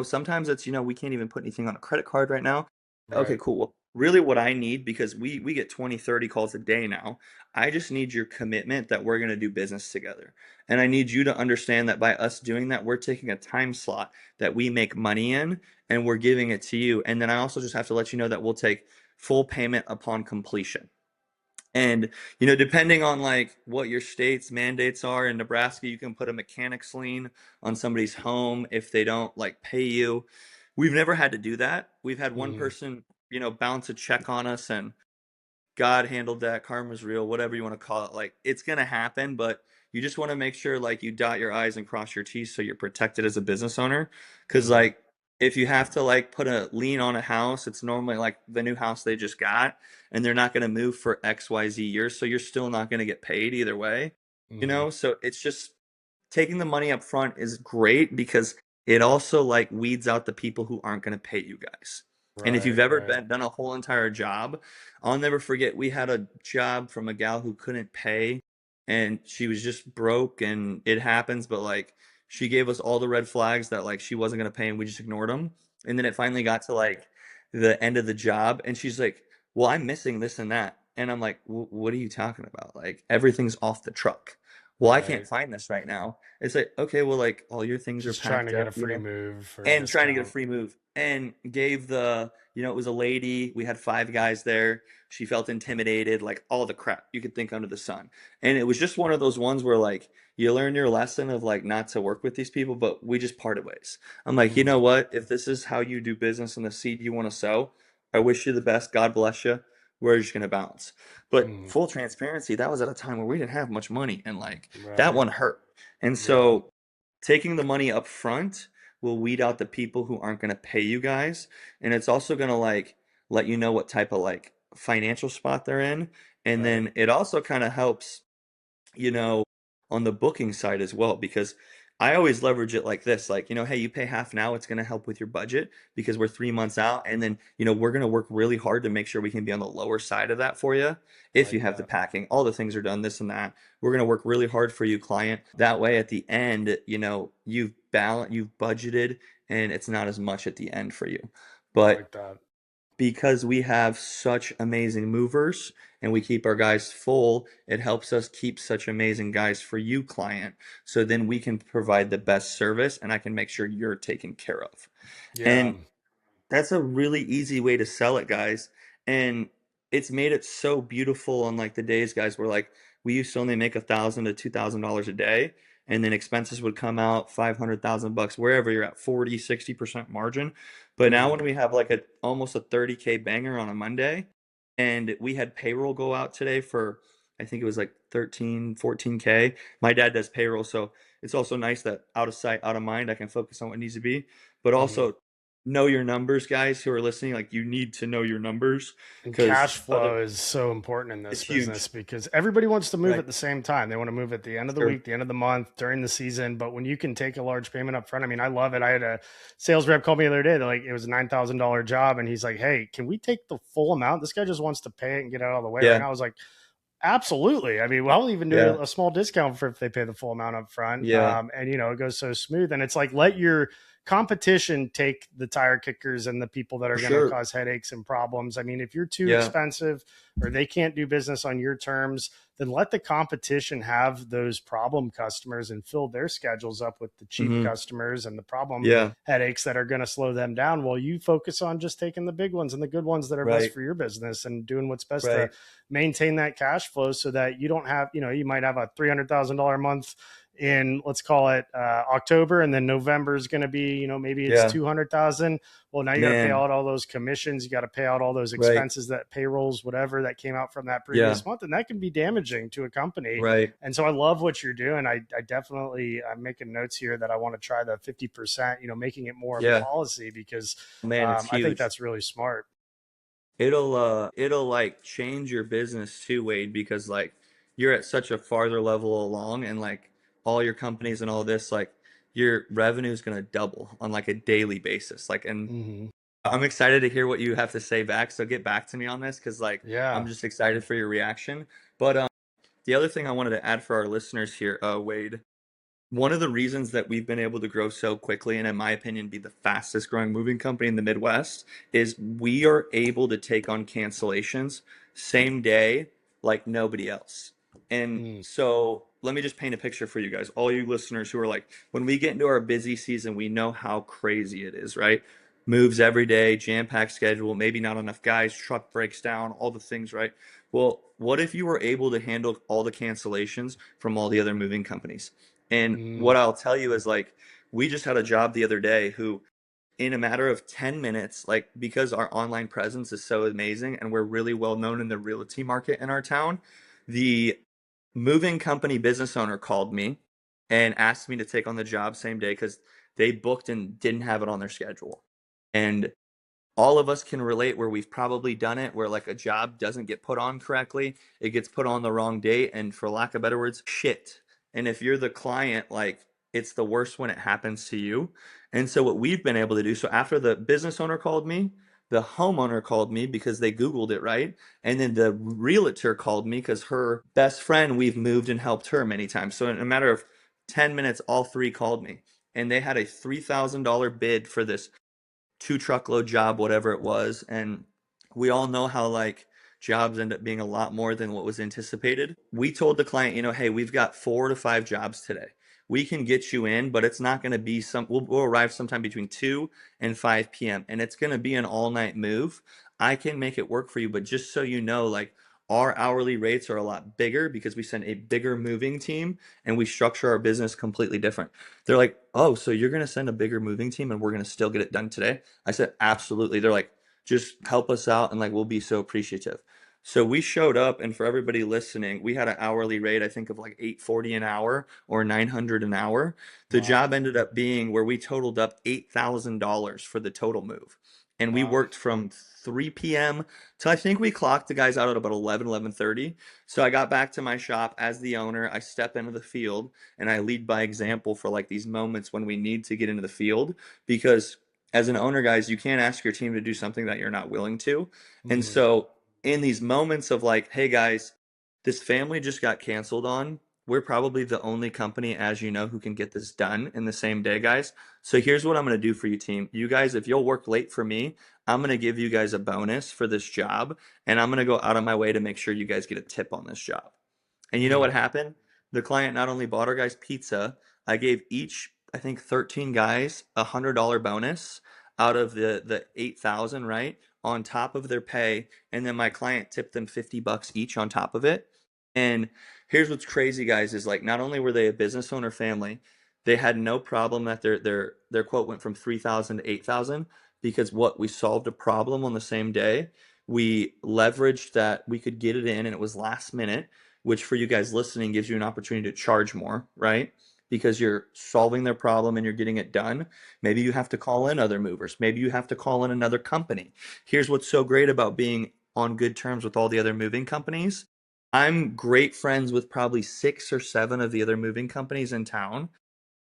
sometimes it's, we can't even put anything on a credit card right now. Okay, Right. cool. Well, really what I need, because we get 20, 30 calls a day now, I just need your commitment that we're going to do business together. And I need you to understand that by us doing that, we're taking a time slot that we make money in and we're giving it to you. And then I also just have to let you know that we'll take full payment upon completion. And depending on like what your state's mandates are, in Nebraska, you can put a mechanic's lien on somebody's home if they don't like pay you. We've never had to do that. We've had one Mm, person, bounce a check on us, and God handled that. Karma's real, whatever you want to call it. Like it's gonna happen, but you just want to make sure like you dot your I's and cross your T's so you're protected as a business owner. Because mm, like if you have to like put a lien on a house, it's normally like the new house they just got, and they're not gonna move for XYZ years, so you're still not gonna get paid either way. mm. So it's just taking the money up front is great because it also like weeds out the people who aren't going to pay you guys. And if you've Right, ever right. done a whole entire job, I'll never forget we had a job from a gal who couldn't pay, and she was just broke, and it happens, but like she gave us all the red flags that like she wasn't going to pay, and we just ignored them. And then it finally got to like the end of the job, and she's like, "Well, I'm missing this and that." And I'm like, "What are you talking about? Like everything's off the truck." Well, I can't Right. find this right now. It's like, okay, well, like all your things are Just trying to packed get a up, free move or a and trying to get a discount. free move. And gave it was a lady. We had five guys there. She felt intimidated, like all the crap you could think under the sun. And it was just one of those ones where like you learn your lesson of like not to work with these people, but we just parted ways. I'm like, you Mm, know what? If this is how you do business and the seed you want to sow, I wish you the best. God bless you. We're just gonna bounce. But mm, full transparency, that was at a time where we didn't have much money, and like that right. one hurt. And Yeah. so taking the money up front will weed out the people who aren't going to pay you guys, and it's also going to like let you know what type of like financial spot they're in. And Right. then it also kind of helps, you know, on the booking side as well, because I always leverage it like this, like, hey, you pay half now, it's going to help with your budget because we're 3 months out. And then, we're going to work really hard to make sure we can be on the lower side of that for you. I If you like have the that. packing, all the things are done, this and that. We're going to work really hard for you, client. That way at the end, you've budgeted, and it's not as much at the end for you. I But like that. because we have such amazing movers and we keep our guys full, it helps us keep such amazing guys for you, client. So then we can provide the best service and I can make sure you're taken care of. Yeah. And that's a really easy way to sell it, guys. And it's made it so beautiful on like the days, guys, where like we used to only make $1,000 to $2,000 a day, and then expenses would come out 500,000 bucks, wherever you're at 40, 60% margin. But now Mm, when we have like a almost a 30K banger on a Monday, and we had payroll go out today for I think it was like 13, 14K. My dad does payroll, so it's also nice that out of sight, out of mind, I can focus on what needs to be. But mm. also know your numbers, guys who are listening. Like you need to know your numbers And because cash other flow is so important in it's this business, huge, because everybody wants to move right? at the same time. They want to move at the end of the Sure. week, the end of the month, during the season. But when you can take a large payment up front, I mean, I love it. I had a sales rep call me the other day. They're like, it was a $9,000 job. And he's like, hey, can we take the full amount? This guy just wants to pay it and get it out of the way right Yeah, now. I was like, absolutely. I mean, we'll even do yeah, a small discount for if they pay the full amount up front. yeah, And it goes so smooth. And it's like, let your competition take the tire kickers and the people that are For going to sure. cause headaches and problems. I mean, if you're too Yeah. expensive or they can't do business on your terms, then let the competition have those problem customers and fill their schedules up with the cheap Hmm. customers and the problem Yeah. headaches that are going to slow them down, while you focus on just taking the big ones and the good ones that are best Right. for your business and doing what's best to Right. maintain that cash flow, so that you don't have, you might have a $300,000 month in, let's call it October, and then November is going to be, maybe it's Yeah. 200,000. Well, now you got to pay Man. out all those commissions, you got to pay out all those Right. expenses, that payrolls, whatever that came out from that Yeah. previous month, and that can be damaging to a company. Right. And so I love what you're doing. I definitely, I'm making notes here that I want to try the 50%, making it more of a Yeah. policy, because Man, it's I think huge. that's really smart. It'll like change your business too, Wade, because like you're at such a farther level along and like all your companies and all this, like your revenue is gonna double on like a daily basis. Like, and Hmm. I'm excited to hear what you have to say back. So get back to me on this because like I'm Yeah. just excited for your reaction. But the other thing I wanted to add for our listeners here, Wade, one of the reasons that we've been able to grow so quickly and in my opinion be the fastest growing moving company in the Midwest is we are able to take on cancellations same day like nobody else. And Mm. so let me just paint a picture for you guys, all you listeners who are like, when we get into our busy season, we know how crazy it is, right? Moves every day, jam-packed schedule, maybe not enough guys, truck breaks down, all the things, right? Well, what if you were able to handle all the cancellations from all the other moving companies? And Mm. what I'll tell you is like, we just had a job the other day who, in a matter of 10 minutes, like, because our online presence is so amazing and we're really well known in the realty market in our town, the moving company business owner called me and asked me to take on the job same day because they booked and didn't have it on their schedule. And all of us can relate where we've probably done it where like a job doesn't get put on correctly, it gets put on the wrong date, and for lack of better words, shit. And if you're the client, like it's the worst when it happens to you. And so what we've been able to do, so after the business owner called me, the homeowner called me because they googled it, right? And then the realtor called me because her best friend, we've moved and helped her many times. So in a matter of 10 minutes all three called me, and they had a $3,000 bid for this 2 truckload job, whatever it was. And we all know how like jobs end up being a lot more than what was anticipated. We told the client, hey, we've got 4 to 5 jobs today. We can get you in, but it's not going to be we'll arrive sometime between 2 and 5 p.m. And it's going to be an all night move. I can make it work for you, but just so you know, like our hourly rates are a lot bigger because we send a bigger moving team and we structure our business completely different. They're like, oh, so you're going to send a bigger moving team and we're going to still get it done today? I said, absolutely. They're like, just help us out and like we'll be so appreciative. So we showed up, and for everybody listening, we had an hourly rate, I think, of like 840 an hour or 900 an hour. The Wow. job ended up being where we totaled up $8,000 for the total move. And we Wow. worked from 3 p.m. till I think we clocked the guys out at about 11:30. So I got back to my shop as the owner. I step into the field and I lead by example for like these moments when we need to get into the field, because as an owner, guys, you can't ask your team to do something that you're not willing to. And Hmm. so in these moments of like, hey guys, this family just got canceled on. We're probably the only company, as you know, who can get this done in the same day, guys. So here's what I'm going to do for you, team. You guys, if you'll work late for me, I'm going to give you guys a bonus for this job, and I'm going to go out of my way to make sure you guys get a tip on this job. And you know Mm. what happened? The client not only bought our guys pizza, I gave each, I think, 13 guys a $100 bonus out of the 8,000, right? On top of their pay. And then my client tipped them $50 each on top of it. And here's what's crazy, guys, is like not only were they a business owner family, they had no problem that their quote went from 3,000 to 8,000, because what we solved a problem on the same day. We leveraged that we could get it in and it was last minute, which for you guys listening gives you an opportunity to charge more, right? Because you're solving their problem and you're getting it done. Maybe you have to call in other movers. Maybe you have to call in another company. Here's what's so great about being on good terms with all the other moving companies. I'm great friends with probably 6 or 7 of the other moving companies in town.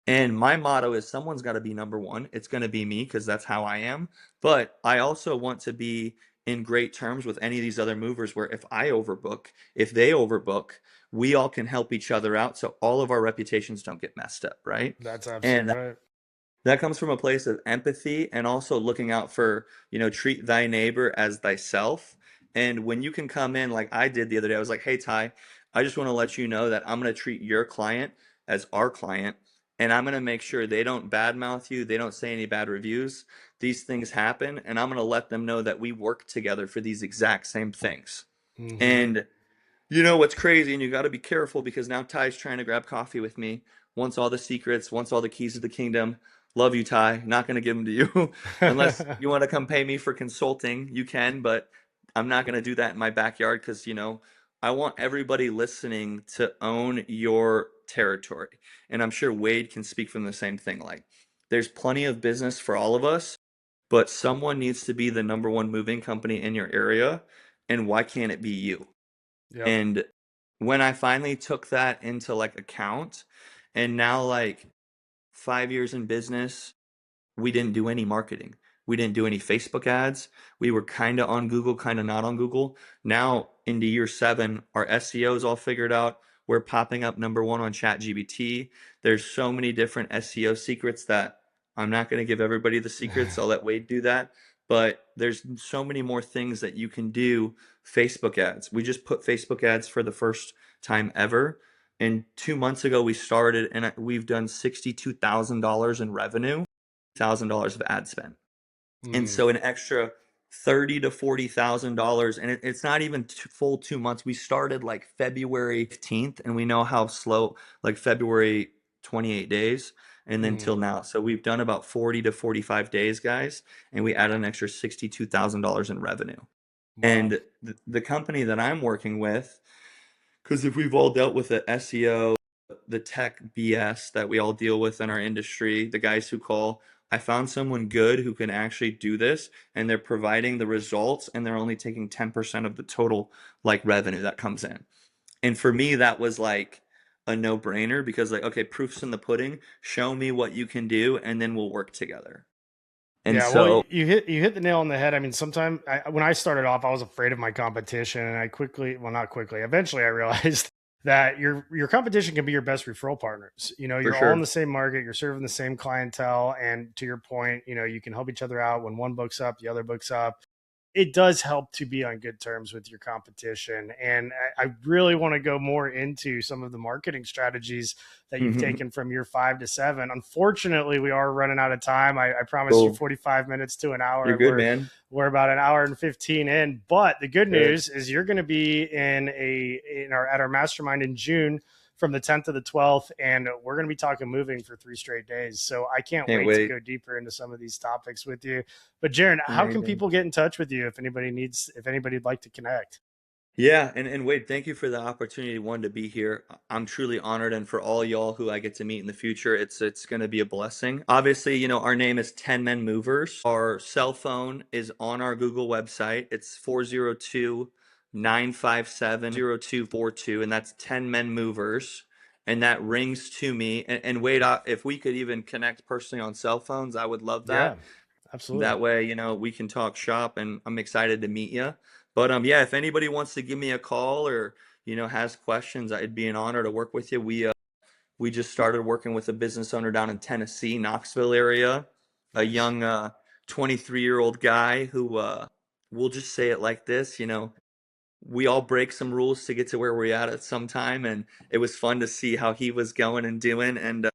And my motto is someone's got to be number one. It's going to be me because that's how I am. But I also want to be in great terms with any of these other movers where if I overbook, if they overbook, we all can help each other out so all of our reputations don't get messed up, right? That's And absolutely right. That comes from a place of empathy and also looking out for, treat thy neighbor as thyself. And when you can come in like I did the other day, I was like, hey, Ty, I just want to let you know that I'm going to treat your client as our client. And I'm going to make sure they don't badmouth you. They don't say any bad reviews. These things happen. And I'm going to let them know that we work together for these exact same things. Hmm. And you know what's crazy, and you got to be careful because now Ty's trying to grab coffee with me. Wants all the secrets, wants all the keys to the kingdom. Love you, Ty. Not going to give them to you unless you want to come pay me for consulting. You can, but I'm not going to do that in my backyard because, I want everybody listening to own your territory. And I'm sure Wade can speak from the same thing. Like, there's plenty of business for all of us, but someone needs to be the number one moving company in your area. And why can't it be you? Yep. And when I finally took that into like account, and now like 5 years in business, we didn't do any marketing. We didn't do any Facebook ads. We were kind of on Google, kind of not on Google. Now into year 7, our SEO is all figured out. We're popping up number 1 on ChatGPT. There's so many different SEO secrets that I'm not going to give everybody the secrets. I'll let Wade do that. But there's so many more things that you can do. Facebook ads. We just put Facebook ads for the first time ever. And 2 months ago, we started and we've done $62,000 in revenue, $1,000 of ad spend. And Mm. so an extra thirty to $40,000, and it's not even full 2 months. We started like February 15th, and we know how slow, like February 28 days, and then Mm. till now. So we've done about 40 to 45 days, guys, and we added an extra $62,000 in revenue. Wow. And the company that I'm working with, because if we've all dealt with the SEO, the tech BS that we all deal with in our industry, the guys who call, I found someone good who can actually do this and they're providing the results and they're only taking 10% of the total like revenue that comes in. And for me, that was like a no-brainer because like, okay, proof's in the pudding. Show me what you can do and then we'll work together. And Yeah, well, so, you hit the nail on the head. I mean, sometimes when I started off, I was afraid of my competition, and I quickly, well, not quickly, eventually, I realized that your competition can be your best referral partners. for You're all in sure. the same market, you're serving the same clientele, and to your point, you can help each other out. When one books up, the other books up. It does help to be on good terms with your competition. And I really want to go more into some of the marketing strategies that you've taken from year 5 to 7. Unfortunately, we are running out of time. I promised you Cool. 45 minutes to an hour, You're and good, we're man. we're about an hour and 15 in. But the good Good. news is you're going to be at our mastermind in June from the 10th to the 12th, and we're going to be talking moving for 3 straight days. So I can't Can't wait to wait. go deeper into some of these topics with you. But Jaron, how can Amazing. people get in touch with you if anybody'd like to connect? Yeah, and Wade, thank you for the opportunity, one, to be here. I'm truly honored, and for all y'all who I get to meet in the future, it's going to be a blessing. Obviously, our name is 10 Men Movers. Our cell phone is on our Google website. It's 402-957-0242, and that's 10 Men Movers. And that rings to me. And Wade, if we could even connect personally on cell phones, I would love Yeah, that. absolutely. That way, we can talk shop and I'm excited to meet you. But yeah, if anybody wants to give me a call or, has questions, it'd be an honor to work with you. We just started working with a business owner down in Tennessee, Knoxville area, a Nice. young 23-year-old guy who we'll just say it like this, we all break some rules to get to where we're at some time, and it was fun to see how he was going and doing. And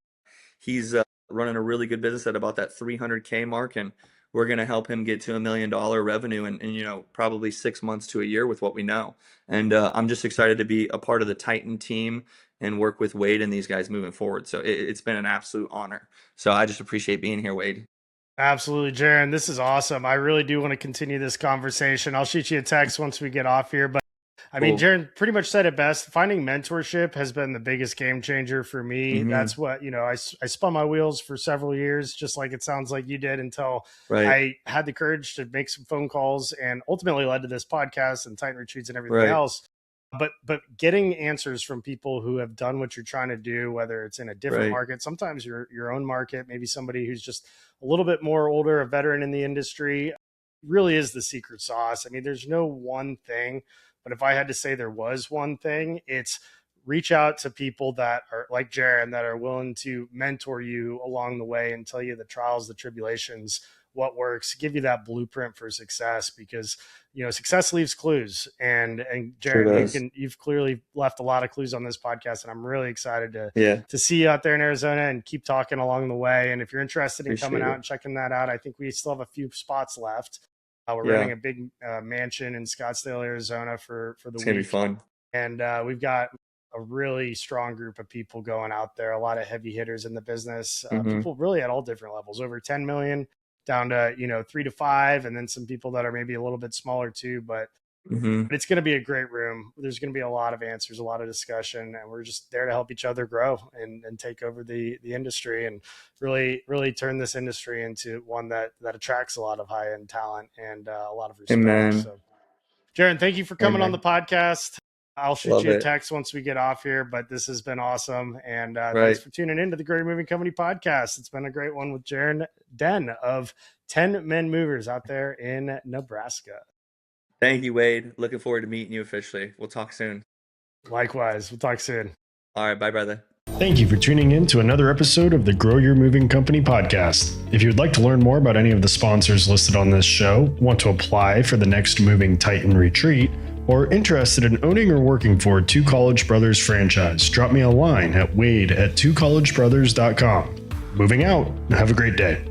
he's running a really good business at about that 300K mark, and we're going to help him get to $1 million revenue in probably 6 months to a year with what we know. And I'm just excited to be a part of the Titan team and work with Wade and these guys moving forward. So it's been an absolute honor. So I just appreciate being here, Wade. Absolutely, Jaron. This is awesome. I really do want to continue this conversation. I'll shoot you a text once we get off here. But I mean, Cool. Jaron pretty much said it best. Finding mentorship has been the biggest game changer for me. Mm-hmm. That's what, I spun my wheels for several years, just like it sounds like you did, until Right. I had the courage to make some phone calls, and ultimately led to this podcast and Titan Retreats and everything Right. else. But getting answers from people who have done what you're trying to do, whether it's in a different Right. market, sometimes your own market, maybe somebody who's just a little bit more older, a veteran in the industry, really is the secret sauce. I mean, there's no one thing, but if I had to say there was one thing, it's reach out to people that are like Jaron, that are willing to mentor you along the way and tell you the trials, the tribulations, what works, give you that blueprint for success, because success leaves clues. And Sure Jaron, does. you've clearly left a lot of clues on this podcast, and I'm really excited Yeah, to see you out there in Arizona and keep talking along the way. And if you're interested in coming appreciate out it. and checking that out, I think we still have a few spots left. We're renting Yeah, a big mansion in Scottsdale, Arizona for the it's gonna be week. fun. And we've got a really strong group of people going out there, a lot of heavy hitters in the business, Mm-hmm. people really at all different levels, over 10 million down to 3 to 5, and then some people that are maybe a little bit smaller too. But Mm-hmm. it's going to be a great room. There's going to be a lot of answers, a lot of discussion, and we're just there to help each other grow and take over the industry, and really turn this industry into one that attracts a lot of high end talent and a lot of respect. Amen. So, Jaron, thank you for coming on the Amen. podcast. I'll shoot Love you a it. text once we get off here, but this has been awesome. And thanks Right. for tuning in to the Great Moving Company podcast. It's been a great one with Jaron Den of 10 Men Movers out there in Nebraska. Thank you, Wade. Looking forward to meeting you officially. We'll talk soon. Likewise. We'll talk soon. All right. Bye, brother. Thank you for tuning in to another episode of the Grow Your Moving Company podcast. If you would like to learn more about any of the sponsors listed on this show, want to apply for the next Moving Titan retreat, or interested in owning or working for Two College Brothers franchise, drop me a line at wade@twocollegebrothers.com. Moving out. Have a great day.